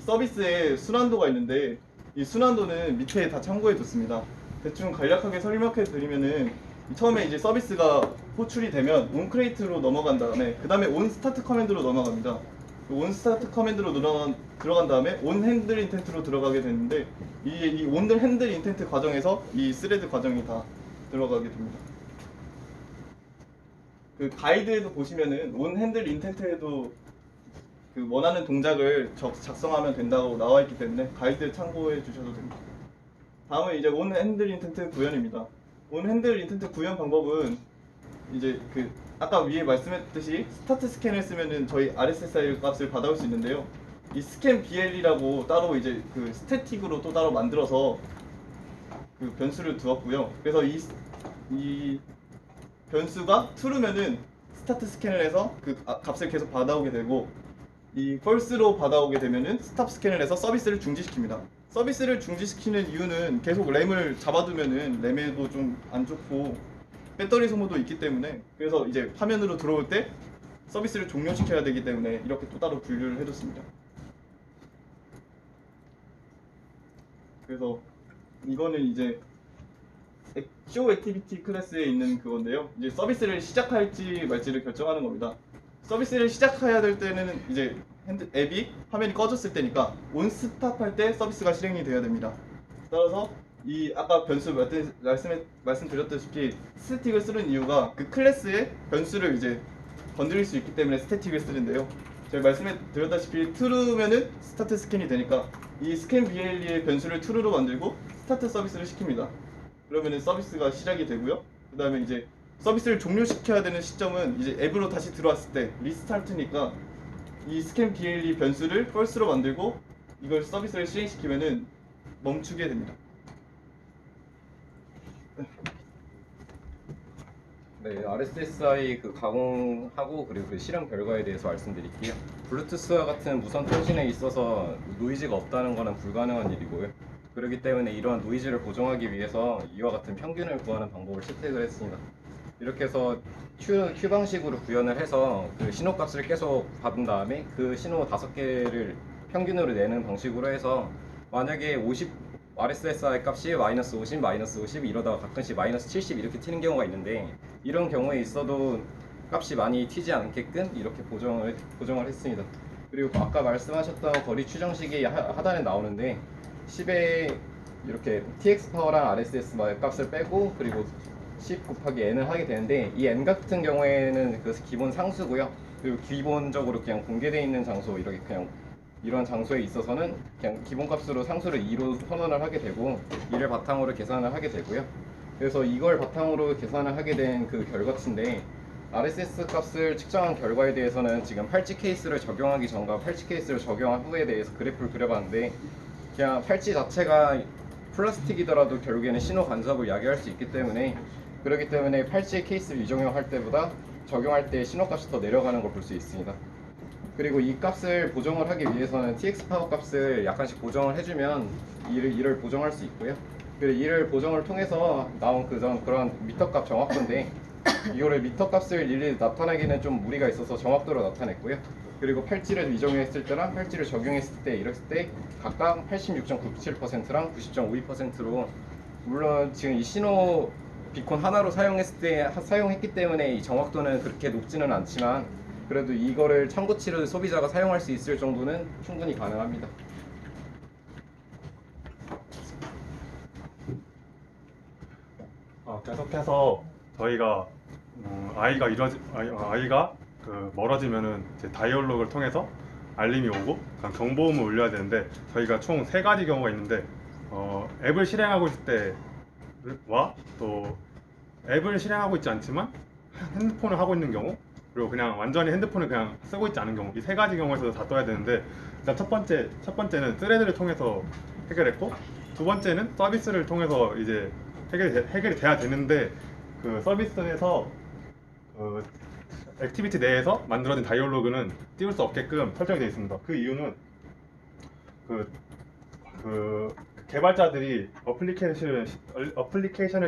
서비스에 순환도가 있는데 이 순환도는 밑에 다 참고해 뒀습니다. 대충 간략하게 설명해 드리면은 처음에 이제 서비스가 호출이 되면 온 크레이트로 넘어간 다음에 그 다음에 온 스타트 커맨드로 넘어갑니다. 온 스타트 커맨드로 들어간 다음에 온 핸들 인텐트로 들어가게 되는데 이 온 핸들 인텐트 과정에서 이 스레드 과정이 다 들어가게 됩니다. 그 가이드에도 보시면은 온 핸들 인텐트에도 그 원하는 동작을 작성하면 된다고 나와 있기 때문에 가이드 참고해 주셔도 됩니다. 다음은 이제 온 핸들 인텐트 구현입니다. 온 핸들 인텐트 구현 방법은 이제 그 아까 위에 말씀했듯이 스타트 스캔을 쓰면은 저희 RSSI 값을 받아올 수 있는데요. 이 스캔 BL이라고 따로 이제 그 스태틱으로 또 따로 만들어서 그 변수를 두었고요. 그래서 이 변수가 true면은 스타트 스캔을 해서 그 값을 계속 받아오게 되고 이 false로 받아오게 되면은 스탑 스캔을 해서 서비스를 중지시킵니다. 서비스를 중지시키는 이유는 계속 램을 잡아두면은 램에도 좀 안 좋고 배터리 소모도 있기 때문에 그래서 이제 화면으로 들어올 때 서비스를 종료시켜야 되기 때문에 이렇게 또 따로 분류를 해뒀습니다. 그래서 이거는 이제 show activity 클래스에 있는 그건데요. 이제 서비스를 시작할지 말지를 결정하는 겁니다. 서비스를 시작해야 될 때는 이제 앱이 화면이 꺼졌을 때니까 온 스탑 할 때 서비스가 실행이 돼야 됩니다. 따라서 이 아까 변수 말씀드렸다시피 스태틱을 쓰는 이유가 그 클래스의 변수를 이제 건드릴 수 있기 때문에 스태틱을 쓰는데요. 제가 말씀드렸다시피 true면은 스타트 스캔이 되니까 이 스캔 BLE의 변수를 true로 만들고 스타트 서비스를 시킵니다. 그러면은 서비스가 시작이 되고요. 그 다음에 이제 서비스를 종료시켜야 되는 시점은 이제 앱으로 다시 들어왔을 때 리스타트니까 이 스캔 BLE 변수를 false로 만들고 이걸 서비스를 실행시키면은 멈추게 됩니다. 네, RSSI 그 가공하고 그리고 그 실험 결과에 대해서 말씀드릴게요. 블루투스와 같은 무선 통신에 있어서 노이즈가 없다는 것은 불가능한 일이고요. 그렇기 때문에 이러한 노이즈를 보정하기 위해서 이와 같은 평균을 구하는 방법을 채택을 했습니다. 이렇게 해서 Q 방식으로 구현을 해서 그 신호값을 계속 받은 다음에 그 신호 5개를 평균으로 내는 방식으로 해서 만약에 50 RSSI 값이 마이너스 50, 마이너스 50 이러다가 가끔씩 마이너스 70 이렇게 튀는 경우가 있는데 이런 경우에 있어도 값이 많이 튀지 않게끔 이렇게 보정을 했습니다. 그리고 아까 말씀하셨던 거리 추정식이 하단에 나오는데 10에 이렇게 TX 파워랑 RSS 값을 빼고 그리고 10 곱하기 n을 하게 되는데 이 n 같은 경우에는 그 기본 상수고요. 그리고 기본적으로 그냥 공개되어 있는 장소 이렇게 그냥 이런 장소에 있어서는 그냥 기본값으로 상수를 2로 선언을 하게 되고 이를 바탕으로 계산을 하게 되고요. 그래서 이걸 바탕으로 계산을 하게 된 그 결과치인데 RSS 값을 측정한 결과에 대해서는 지금 팔찌 케이스를 적용하기 전과 팔찌 케이스를 적용한 후에 대해서 그래프를 그려봤는데 그냥 팔찌 자체가 플라스틱이더라도 결국에는 신호 간섭을 야기할 수 있기 때문에 그렇기 때문에 팔찌 케이스 위적용할 때보다 적용할 때 신호값이 더 내려가는 걸 볼 수 있습니다. 그리고 이 값을 보정을 하기 위해서는 TX 파워 값을 약간씩 보정을 해주면 이를 보정할 수 있고요. 그리고 이를 보정을 통해서 나온 그런 미터값 정확도인데 이거를 미터값을 일일이 나타내기는 좀 무리가 있어서 정확도로 나타냈고요. 그리고 팔찌를 위정했을 때랑 팔찌를 적용했을 때 이랬을 때 각각 86.97%랑 90.52%로 물론 지금 이 신호 비콘 하나로 사용했기 때문에 이 정확도는 그렇게 높지는 않지만 그래도 이거를 참고치를 소비자가 사용할 수 있을 정도는 충분히 가능합니다. 계속해서 저희가 아이가 그 멀어지면은 이제 다이얼로그를 통해서 알림이 오고 경보음을 울려야 되는데 저희가 총 3가지 경우가 있는데 앱을 실행하고 있을 때와 또 앱을 실행하고 있지 않지만 핸드폰을 하고 있는 경우 그리고 그냥 완전히 핸드폰을 그냥 쓰고 있지 않은 경우 이 3가지 경우에서 다 떠야 되는데 일단 첫 번째는 스레드를 통해서 해결했고 두 번째는 서비스를 통해서 이제 해결이 돼야 되는데 그 서비스에서 액티비티 내에서 만들어진 다이얼로그는 띄울 수 없게끔 설정이 되어 있습니다. 그 이유는 그 개발자들이 어플리케이션을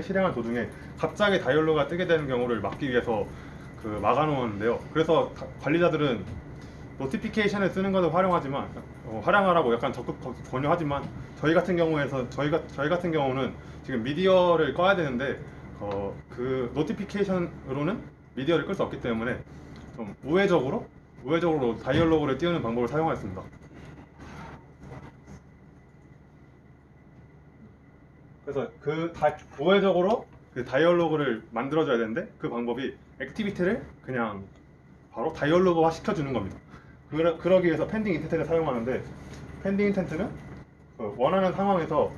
실행한 도중에 갑자기 다이얼로그가 뜨게 되는 경우를 막기 위해서 막아놓았는데요. 그래서 관리자들은 노티피케이션을 쓰는 것을 활용하지만 활용하라고 약간 적극 권유하지만 저희 같은 경우는 지금 미디어를 꺼야 되는데 그 노티피케이션으로는 미디어를 끌 수 없기 때문에 좀 우회적으로 다이얼로그를 띄우는 방법을 사용하였습니다. 그래서 우회적으로 그 다이얼로그를 만들어줘야 되는데 그 방법이 액티비티를 그냥 바로 다이얼로그화 시켜주는 겁니다. 그러기 위해서 펜딩 인텐트를 사용하는데 펜딩 인텐트는 원하는 상황에서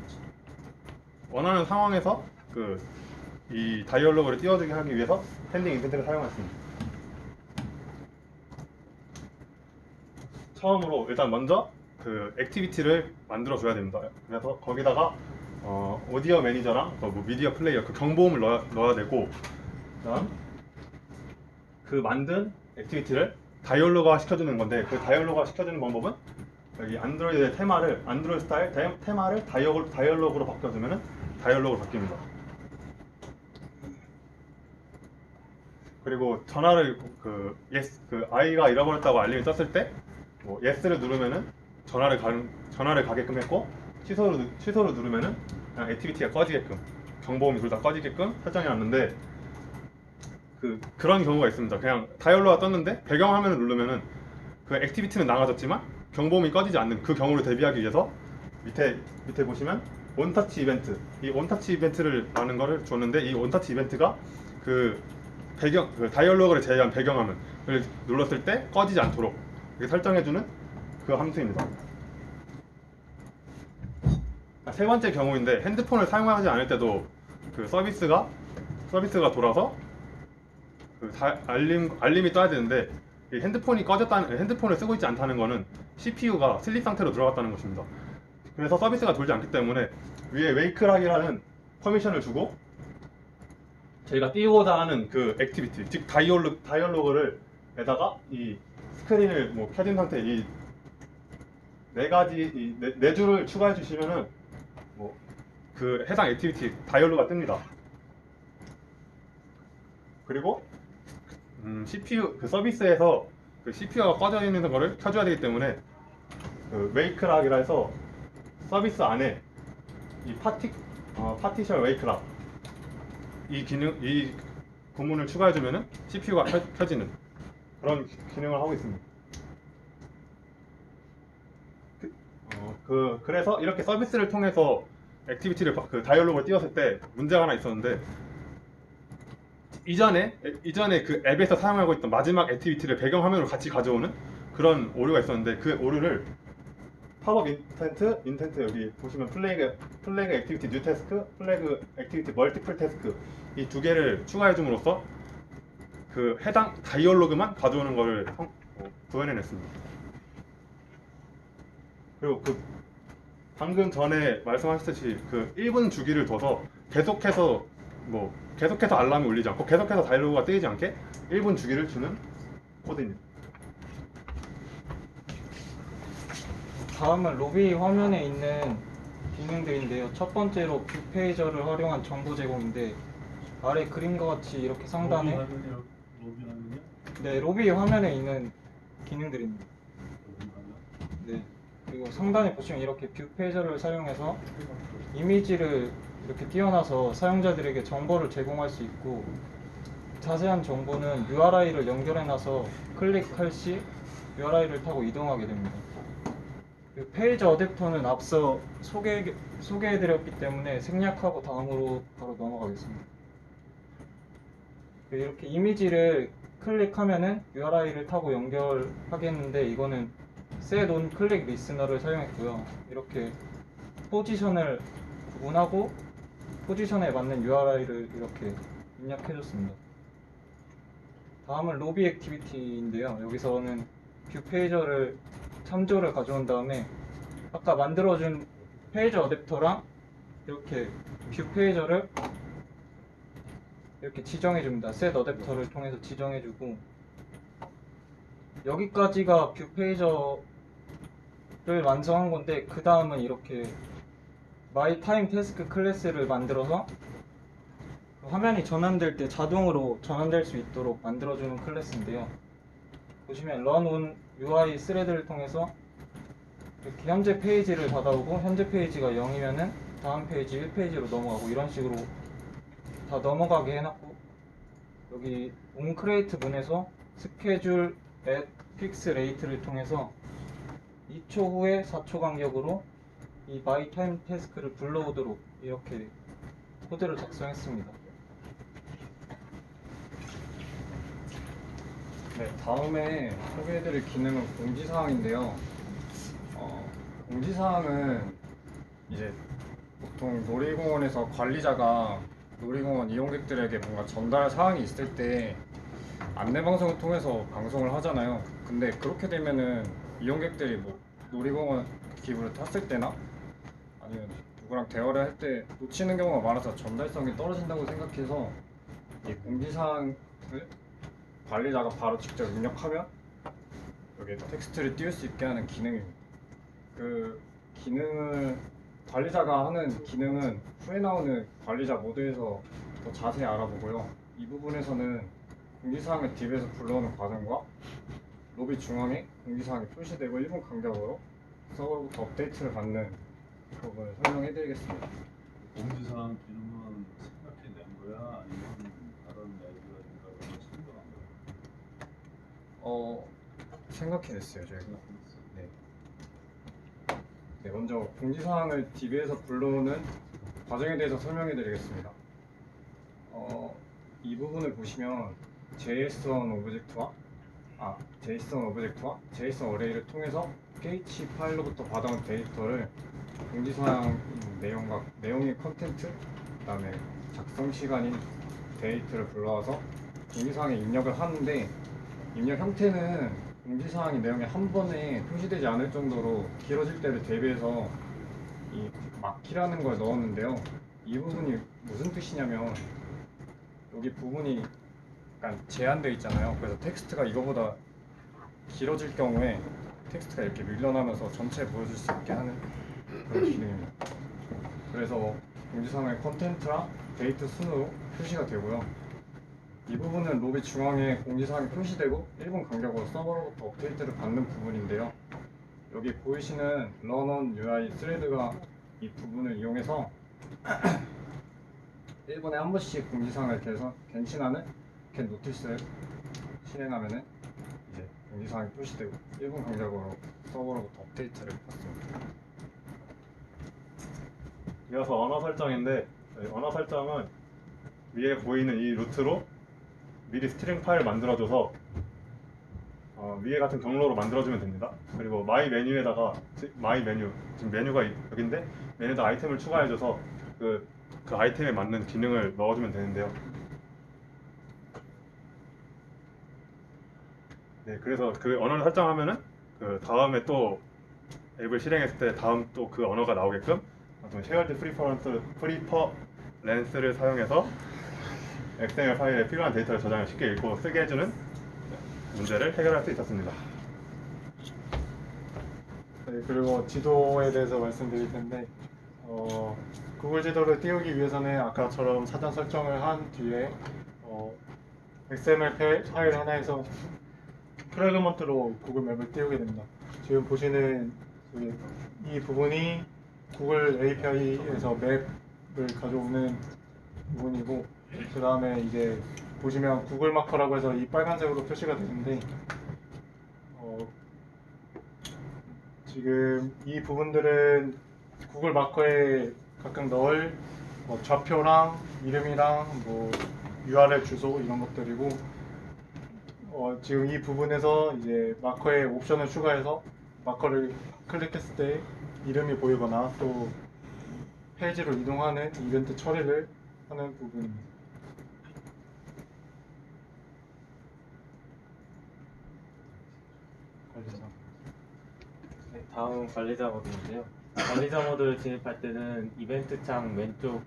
이 다이얼로그를 띄워주게 하기 위해서 펜딩 인텐트를 사용했습니다. 처음으로 일단 먼저 그 액티비티를 만들어 줘야 됩니다. 그래서 거기다가 오디오 매니저랑 미디어 플레이어 그 경보음을 넣어야 되고, 그다음 그 만든 액티비티를 다이얼로그화 시켜주는 건데 그 다이얼로그화 시켜주는 방법은 여기 안드로이드의 안드로이드 스타일 테마를 다이얼로그로 바꿔주면은 다이얼로그로 바뀝니다. 그리고 전화를 아이가 잃어버렸다고 알림이 떴을 때 yes를 누르면은 전화를 가게끔 했고 취소를 누르면은 그냥 액티비티가 꺼지게끔 경보음이 둘 다 꺼지게끔 설정해 놨는데 그런 경우가 있습니다. 그냥 다이얼로그가 떴는데 배경화면을 누르면은 그 액티비티는 나가졌지만 경보음이 꺼지지 않는 그 경우를 대비하기 위해서 밑에 보시면 온터치 이벤트, 이 온터치 이벤트를 라는 거를 줬는데 이 온터치 이벤트가 그 다이얼로그를 제외한 배경화면을 눌렀을 때 꺼지지 않도록 이렇게 설정해주는 그 함수입니다. 세 번째 경우인데 핸드폰을 사용하지 않을 때도 그 서비스가 돌아서 알림이 떠야 되는데 이 핸드폰을 쓰고 있지 않다는 것은 CPU가 슬립 상태로 들어갔다는 것입니다. 그래서 서비스가 돌지 않기 때문에 위에 웨이크락이라는 퍼미션을 주고 저희가 띄우고자 하는 그 액티비티, 즉 다이얼로그를 에다가 이 스크린을 켜진 상태 이 네 줄을 추가해 주시면은 그 해당 액티비티 다이얼로그가 뜹니다. 그리고 CPU 그 서비스에서 그 CPU가 꺼져 있는 거를 켜줘야 되기 때문에 그 웨이크락이라 해서 서비스 안에 이 파티션 웨이크락 이 구문을 추가해주면은 CPU가 켜지는 그런 기능을 하고 있습니다. 그래서 이렇게 서비스를 통해서 액티비티를 다이얼로그를 띄웠을 때 문제가 하나 있었는데 이전에 그 앱에서 사용하고 있던 마지막 액티비티를 배경화면으로 같이 가져오는 그런 오류가 있었는데 그 오류를 팝업 인텐트 여기 보시면 플래그 액티비티 뉴 태스크, 플래그 액티비티 멀티플 태스크 이 두 개를 추가해 줌으로써 그 해당 다이얼로그만 가져오는 것을 구현해냈습니다. 그리고 방금 전에 말씀하셨듯이 그 1분 주기를 둬서 계속해서 알람이 울리지 않고 계속해서 다이얼로그가 뜨이지 않게 1분 주기를 주는 코드입니다. 다음은 로비 화면에 있는 기능들인데요. 첫 번째로 뷰 페이저를 활용한 정보 제공인데 아래 그림과 같이 이렇게 상단에 로비 화면에 있는 기능들입니다. 네. 그리고 상단에 보시면 이렇게 뷰 페이저를 사용해서 이미지를 이렇게 띄워놔서 사용자들에게 정보를 제공할 수 있고 자세한 정보는 URI를 연결해놔서 클릭할 시 URI를 타고 이동하게 됩니다. 페이지 어댑터는 앞서 소개해드렸기 때문에 생략하고 다음으로 바로 넘어가겠습니다. 이렇게 이미지를 클릭하면은 URI를 타고 연결하겠는데 이거는 set on click listener를 사용했고요. 이렇게 포지션을 구분하고 포지션에 맞는 URI를 이렇게 입력해줬습니다. 다음은 로비 액티비티인데요. 여기서는 뷰 페이저를 참조를 가져온 다음에 아까 만들어준 페이저 어댑터랑 이렇게 뷰 페이저를 이렇게 지정해줍니다. 셋 어댑터를 통해서 지정해주고 여기까지가 뷰 페이저를 완성한 건데 그 다음은 이렇게 마이 타임 태스크 클래스를 만들어서 화면이 전환될 때 자동으로 전환될 수 있도록 만들어주는 클래스인데요. 보시면 run on UI 스레드를 통해서 이렇게 현재 페이지를 받아오고 현재 페이지가 0이면은 다음 페이지 1페이지로 넘어가고 이런 식으로 다 넘어가게 해놨고 여기 onCreate 문에서 스케줄 at fix rate를 통해서 2초 후에 4초 간격으로 이 my time 태스크를 불러오도록 이렇게 코드를 작성했습니다. 네, 다음에 소개해드릴 기능은 공지사항인데요. 공지사항은 이제 보통 놀이공원에서 관리자가 놀이공원 이용객들에게 뭔가 전달 사항이 있을 때 안내방송을 통해서 방송을 하잖아요. 근데 그렇게 되면은 이용객들이 뭐 놀이공원 기구를 탔을 때나 아니면 누구랑 대화를 할 때 놓치는 경우가 많아서 전달성이 떨어진다고 생각해서 이 공지사항을 관리자가 바로 직접 입력하면 여기에 텍스트를 띄울 수 있게 하는 기능입니다. 그 기능을 관리자가 하는 기능은 후에 나오는 관리자 모드에서 더 자세히 알아보고요. 이 부분에서는 공지사항을 딥에서 불러오는 과정과 로비 중앙에 공지사항이 표시되고 1분 간격으로 서버로부터 업데이트를 받는 부분을 설명해드리겠습니다. 공지사항 기능은 생각해낸 거야? 아니면 다른 아이디어가 생각을 참고한 거야? 생각해냈어요 저희가. 네, 먼저 공지사항을 DB에서 불러오는 과정에 대해서 설명해드리겠습니다. 이 부분을 보시면 JSON 오브젝트와 JSON 어레이를 통해서 PH 파일로부터 받아온 데이터를 공지사항 내용의 컨텐트, 그 다음에 작성 시간인 데이트를 불러와서 공지사항에 입력을 하는데 입력 형태는 공지사항이 내용이 한 번에 표시되지 않을 정도로 길어질 때를 대비해서 이 막히라는 걸 넣었는데요. 이 부분이 무슨 뜻이냐면 여기 부분이 약간 제한되어 있잖아요. 그래서 텍스트가 이거보다 길어질 경우에 텍스트가 이렇게 밀려나면서 전체 보여줄 수 있게 하는 그런 기능입니다. 그래서 공지사항의 컨텐츠랑 데이트 순으로 표시가 되고요. 이 부분은 로비 중앙에 공지사항이 표시되고 1분 간격으로 서버로부터 업데이트를 받는 부분인데요. 여기 보이시는 run on UI 스레드가 이 부분을 이용해서 1분에 한 번씩 공지사항을 갱신하는 get 노티스를 실행하면은 이제 공지사항이 표시되고 1분 간격으로 서버로부터 업데이트를 받습니다. 이어서 언어 설정인데 언어 설정은 위에 보이는 이 루트로 미리 스트링 파일 만들어줘서 위에 같은 경로로 만들어주면 됩니다. 그리고 마이 메뉴에다가 마이 메뉴 지금 메뉴가 여기인데 메뉴에다 아이템을 추가해줘서 그 아이템에 맞는 기능을 넣어주면 되는데요. 네, 그래서 그 언어를 설정하면은 그 다음에 또 앱을 실행했을 때 다음 또 그 언어가 나오게끔 쉐어드 프리퍼렌스를 사용해서 XML 파일에 필요한 데이터를 저장을 쉽게 읽고 쓰게 해주는 문제를 해결할 수 있었습니다. 네, 그리고 지도에 대해서 말씀드릴 텐데 구글 지도를 띄우기 위해서는 아까처럼 사전 설정을 한 뒤에 XML 파일 하나에서 프래그먼트로 구글 맵을 띄우게 됩니다. 지금 보시는 이 부분이 구글 API에서 맵을 가져오는 부분이고 그 다음에 이제 보시면 구글 마커라고 해서 이 빨간색으로 표시가 되는데 지금 이 부분들은 구글 마커에 각각 넣을 좌표랑 이름이랑 뭐 URL 주소 이런 것들이고 지금 이 부분에서 이제 마커에 옵션을 추가해서 마커를 클릭했을 때 이름이 보이거나 또 페이지로 이동하는 이벤트 처리를 하는 부분입니다. 관리자. 네, 다음 관리자 모드인데요. 관리자 모드를 진입할 때는 이벤트 창 왼쪽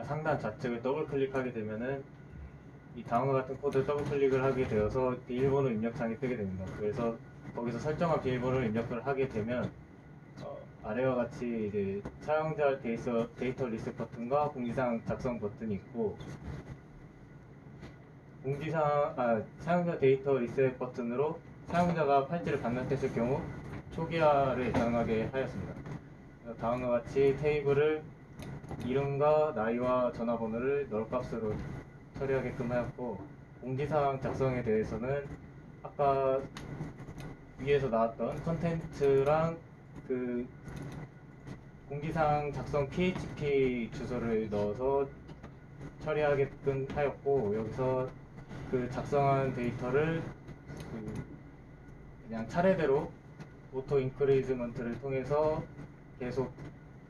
상단 좌측을 더블 클릭하게 되면은 이 다음과 같은 코드 더블 클릭을 하게 되어서 비밀번호 입력창이 뜨게 됩니다. 그래서 거기서 설정한 비밀번호를 입력을 하게 되면 아래와 같이 이제 사용자 데이터 리셋 버튼과 공지사항 작성 버튼이 있고 사용자 데이터 리셋 버튼으로 사용자가 팔찌를 반납했을 경우 초기화를 가능하게 하였습니다. 다음과 같이 테이블을 이름과 나이와 전화번호를 널 값으로 처리하게끔 하였고 공지사항 작성에 대해서는 아까 위에서 나왔던 컨텐츠랑 그 공지사항 작성 PHP 주소를 넣어서 처리하게끔 하였고 여기서 그 작성한 데이터를 그냥 차례대로 오토 인크리즈먼트를 통해서 계속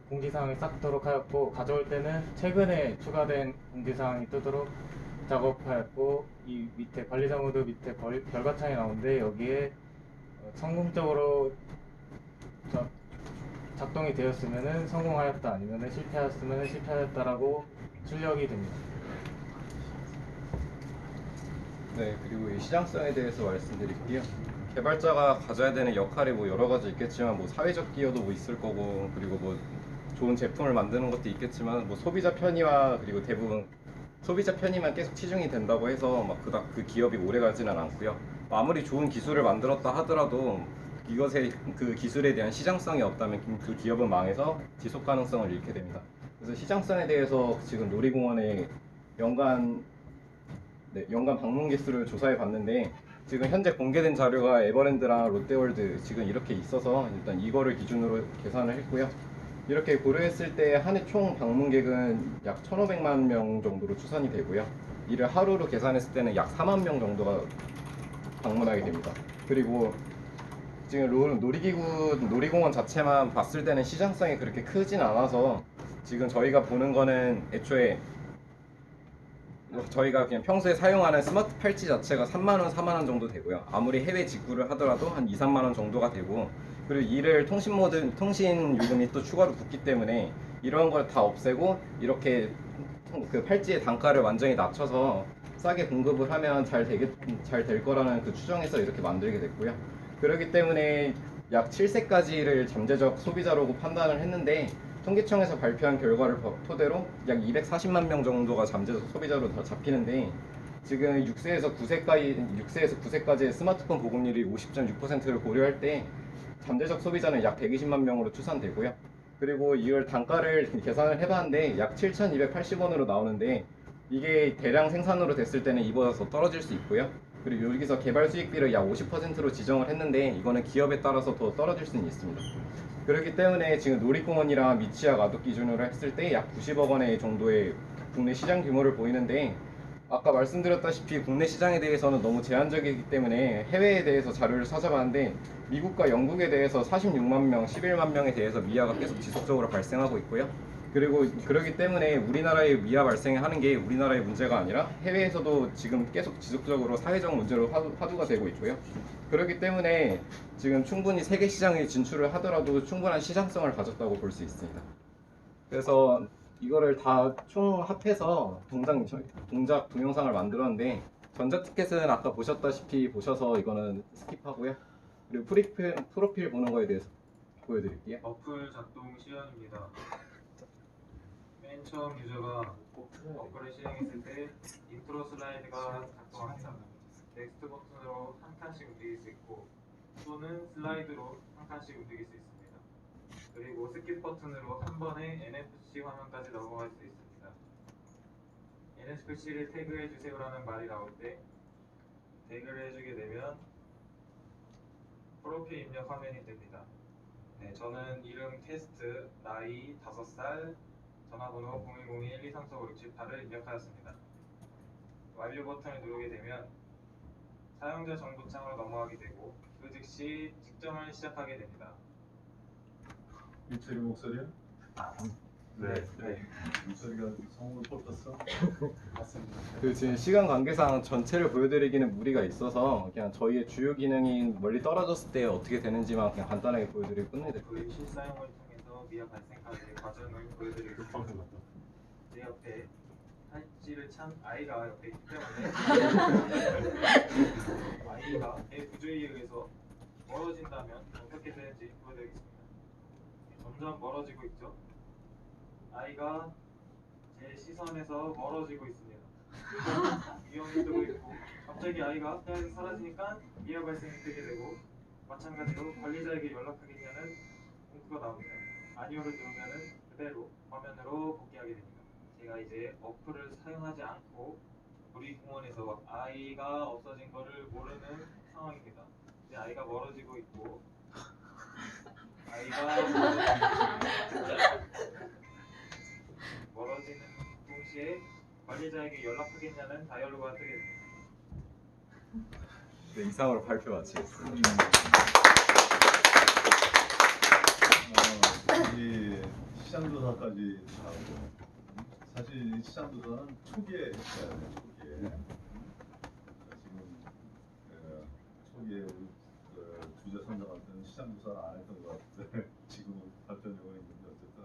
공지사항을 쌓도록 하였고 가져올 때는 최근에 추가된 공지사항이 뜨도록 작업하였고 이 밑에 관리자 모드 밑에 별과창이 나오는데 여기에 성공적으로 작동이 되었으면 성공하였다 아니면 실패하였으면 실패하였다라고 출력이 됩니다. 네, 그리고 이 시장성에 대해서 말씀드릴게요. 개발자가 가져야 되는 역할이 뭐 여러 가지 있겠지만 뭐 사회적 기여도 뭐 있을 거고 그리고 뭐 좋은 제품을 만드는 것도 있겠지만 뭐 소비자 편의와 그리고 대부분 소비자 편의만 계속 치중이 된다고 해서 막 그닥 그 기업이 오래 가지는 않고요. 아무리 좋은 기술을 만들었다 하더라도 이것의 그 기술에 대한 시장성이 없다면 그 기업은 망해서 지속 가능성을 잃게 됩니다. 그래서 시장성에 대해서 지금 놀이공원의 연간 방문 개수를 조사해 봤는데 지금 현재 공개된 자료가 에버랜드랑 롯데월드 지금 이렇게 있어서 일단 이거를 기준으로 계산을 했고요. 이렇게 고려했을 때 한 해 총 방문객은 약 1,500만 명 정도로 추산이 되고요. 이를 하루로 계산했을 때는 약 4만 명 정도가 방문하게 됩니다. 그리고 지금 놀이공원 자체만 봤을 때는 시장성이 그렇게 크진 않아서 지금 저희가 보는 거는 애초에 저희가 그냥 평소에 사용하는 스마트 팔찌 자체가 3만원, 4만원 정도 되고요. 아무리 해외 직구를 하더라도 한 2, 3만원 정도가 되고 그리고 이를 통신 요금이 또 추가로 붙기 때문에 이런 걸 다 없애고 이렇게 그 팔찌의 단가를 완전히 낮춰서 싸게 공급을 하면 잘 될 거라는 그 추정에서 이렇게 만들게 됐고요. 그렇기 때문에 약 7세까지를 잠재적 소비자라고 판단을 했는데 통계청에서 발표한 결과를 토대로 약 240만 명 정도가 잠재적 소비자로 다 잡히는데 지금 6세에서 9세까지의 스마트폰 보급률이 50.6%를 고려할 때 잠재적 소비자는 약 120만 명으로 추산되고요. 그리고 이걸 단가를 계산을 해봤는데 약 7,280원으로 나오는데 이게 대량 생산으로 됐을 때는 이보다 더 떨어질 수 있고요. 그리고 여기서 개발 수익비를 약 50%로 지정을 했는데 이거는 기업에 따라서 더 떨어질 수는 있습니다. 그렇기 때문에 지금 놀이공원이랑 미취학 아동 기준으로 했을 때 약 90억 원의 정도의 국내 시장 규모를 보이는데 아까 말씀드렸다시피 국내 시장에 대해서는 너무 제한적이기 때문에 해외에 대해서 자료를 찾아봤는데 미국과 영국에 대해서 46만 명, 11만 명에 대해서 미아가 계속 지속적으로 발생하고 있고요. 그리고 그렇기 때문에 우리나라에 미아 발생하는 게 우리나라의 문제가 아니라 해외에서도 지금 계속 지속적으로 사회적 문제로 화두가 되고 있고요. 그렇기 때문에 지금 충분히 세계 시장에 진출을 하더라도 충분한 시장성을 가졌다고 볼 수 있습니다. 그래서 이거를 다 총 합해서 동작 동영상을 만들었는데 전자티켓은 아까 보셔서 이거는 스킵하고요. 그리고 프로필 보는 거에 대해서 보여드릴게요. 어플 작동 시연입니다. 맨 처음 유저가 어플을 실행했을 때 인트로 슬라이드가 작동합니다. 넥스트 버튼으로 한 칸씩 움직일 수 있고 또는 슬라이드로 한 칸씩 움직일 수 있습니다. 그리고 스킵 버튼으로 한 번에 NFC 화면까지 넘어갈 수 있습니다. NFC를 태그해 주세요라는 말이 나올 때 태그를 해주게 되면 프로필 입력 화면이 됩니다. 네, 저는 이름 테스트, 나이 5살, 전화번호 0102-12345-678을 입력하였습니다. 완료 버튼을 누르게 되면 사용자 정보창으로 넘어가게 되고 그 즉시 측정을 시작하게 됩니다. 일철이 목소리야? 네. 목소리가 성우를 뽑혔어? 맞습니다. 그 지금 시간 관계상 전체를 보여드리기는 무리가 있어서 그냥 저희의 주요 기능인 멀리 떨어졌을 때 어떻게 되는지만 그냥 간단하게 보여드리고 끝내드릴게요. 실사용을 통해서 미아 발생까지의 과정을 보여드리겠습니다. 제 옆에 팔찌를 찬 아이가 옆에 있기 때문에 아이가 내 부주의에 의해서 멀어진다면 어떻게 되는지 보여드리겠습니다. 점점 멀어지고 있죠. 아이가 제 시선에서 멀어지고 있습니다. 위험이 뜨고 있고 갑자기 아이가 태양에서 사라지니까 이해 발생이 뜨게 되고 마찬가지로 관리자에게 연락하겠냐는 문구가 나옵니다. 아니오를 누르면은 그대로 화면으로 복귀하게 됩니다. 제가 이제 어플을 사용하지 않고 우리 공원에서 아이가 없어진 거를 모르는 상황입니다. 이제 아이가 멀어지고 있고 아이가 멀어지는 동시에 관리자에게 연락하겠냐는 다이얼로그가 뜨게 됩니다. 네, 이상으로 발표 마치겠습니다. 이 시장조사까지 하고 사실 이 시장조사는 초기에 했어야 돼요. 초기에. 지금 초기에 주제 선정할 때는 시장조사를 안 했던 것 같은데 지금은 발전되고 있는데 어쨌든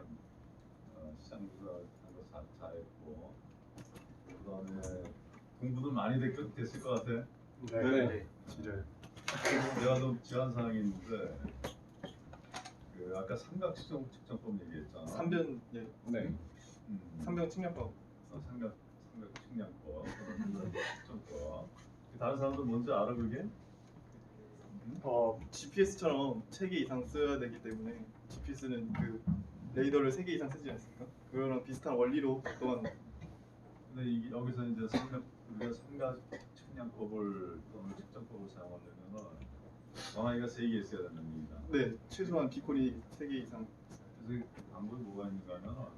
시장조사한 거 잘했고 그다음에 공부도 많이 됐을 것 같아. 네. 진짜. 내가 좀 제안 사항이 있는데 그 아까 삼각 측정법 얘기했잖아. 삼변 예. 네. 삼변 측량법. 삼각 측량법, 측정법. 다른 사람도 뭔지 알아 그게? GPS처럼 3개 이상 써야 되기 때문에 GPS는 그 레이더를 3개 이상 쓰지 않습니까? 그거랑 비슷한 원리로 작동하는 거예요. 근데 여기서 이제 우리가 삼각 측량법을 또는 측정법을 사용하려면은 정확히가 3개 있어야 된다는 얘기다. 네, 최소한 비콘이 3개 이상. 그래서 그 방법이 뭐가 있는가 하면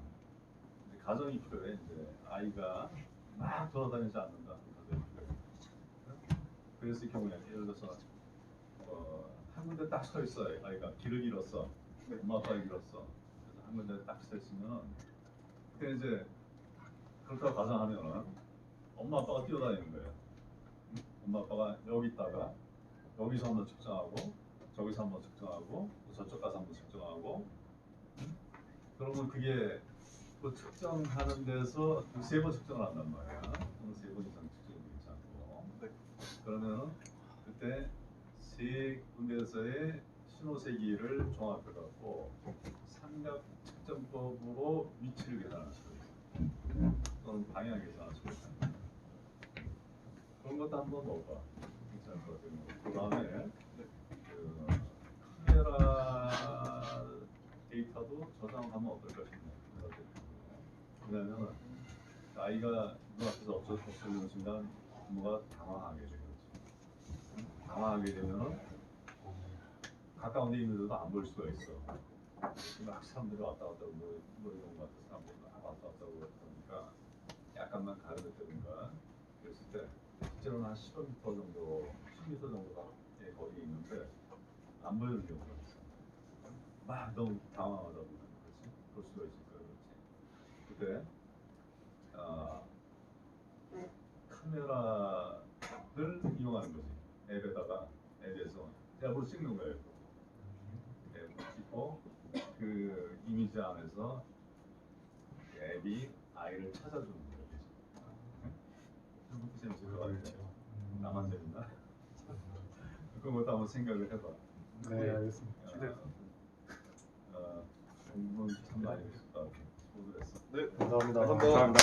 이제 가정이 필요해. 이제 아이가 막 돌아다니지 않는다. 가정이 필요해. 그래서 이 경우에 예를 들어서 한 군데 딱 서 있어. 아이가 길을 잃었어. 엄마 아빠가 잃었어. 그래서 한 군데 딱 서 있으면 그때 이제 그렇다고 가정하면은 엄마 아빠가 뛰어다니는 거예요. 엄마 아빠가 여기 있다가 여기서 한번 측정하고 저기서 한번 측정하고 또 저쪽 가서 한번 측정하고 그러면 그게 그 측정하는 데서 3번 측정을 한단 말이야. 또는 3번 이상 측정이 되지 않고 그러면 그때 3군데에서의 신호 세기를 종합해 갖고 삼각 측정법으로 위치를 계산할 수가 있어. 또는 방향 계산할 수가 있어. 그런 것도 한번 넣어봐. 괜찮을 것 같아요. 그 다음에 그 카메라 데이터도 저장하면 어떨까 싶네요. 왜냐면 아이가 눈앞에서 없어지는 순간 부모가 당황하게 되거든요. 당황하게 되면은 가까운 데 있는데도 안 볼 수가 있어. 막 사람들이 왔다 갔다 놀이동 같은 사람들이 막 왔다 갔다 그러니까 약간만 가려졌다든가 그랬을 때 실제로는 한 10m 정도, 10m 정도의 거리에 있는데 안 보이는 경우가 있어. 막 너무 당황하다 보면 그렇지? 그럴 수가 있을 거야, 그렇지? 그때 카메라를 이용하는 거지. 앱에서 앱으로 찍는 거예요. 앱으로 찍고 그 이미지 안에서 앱이 아이를 찾아주는 거예요. 그것도 재밌을 것 같아요. 나만 재밌나? 그런 것도 한번 생각을 해봐. 네, 알겠습니다. 공부는 참 많이 했다. 수고를 했어. 네, 감사합니다. 감사합니다.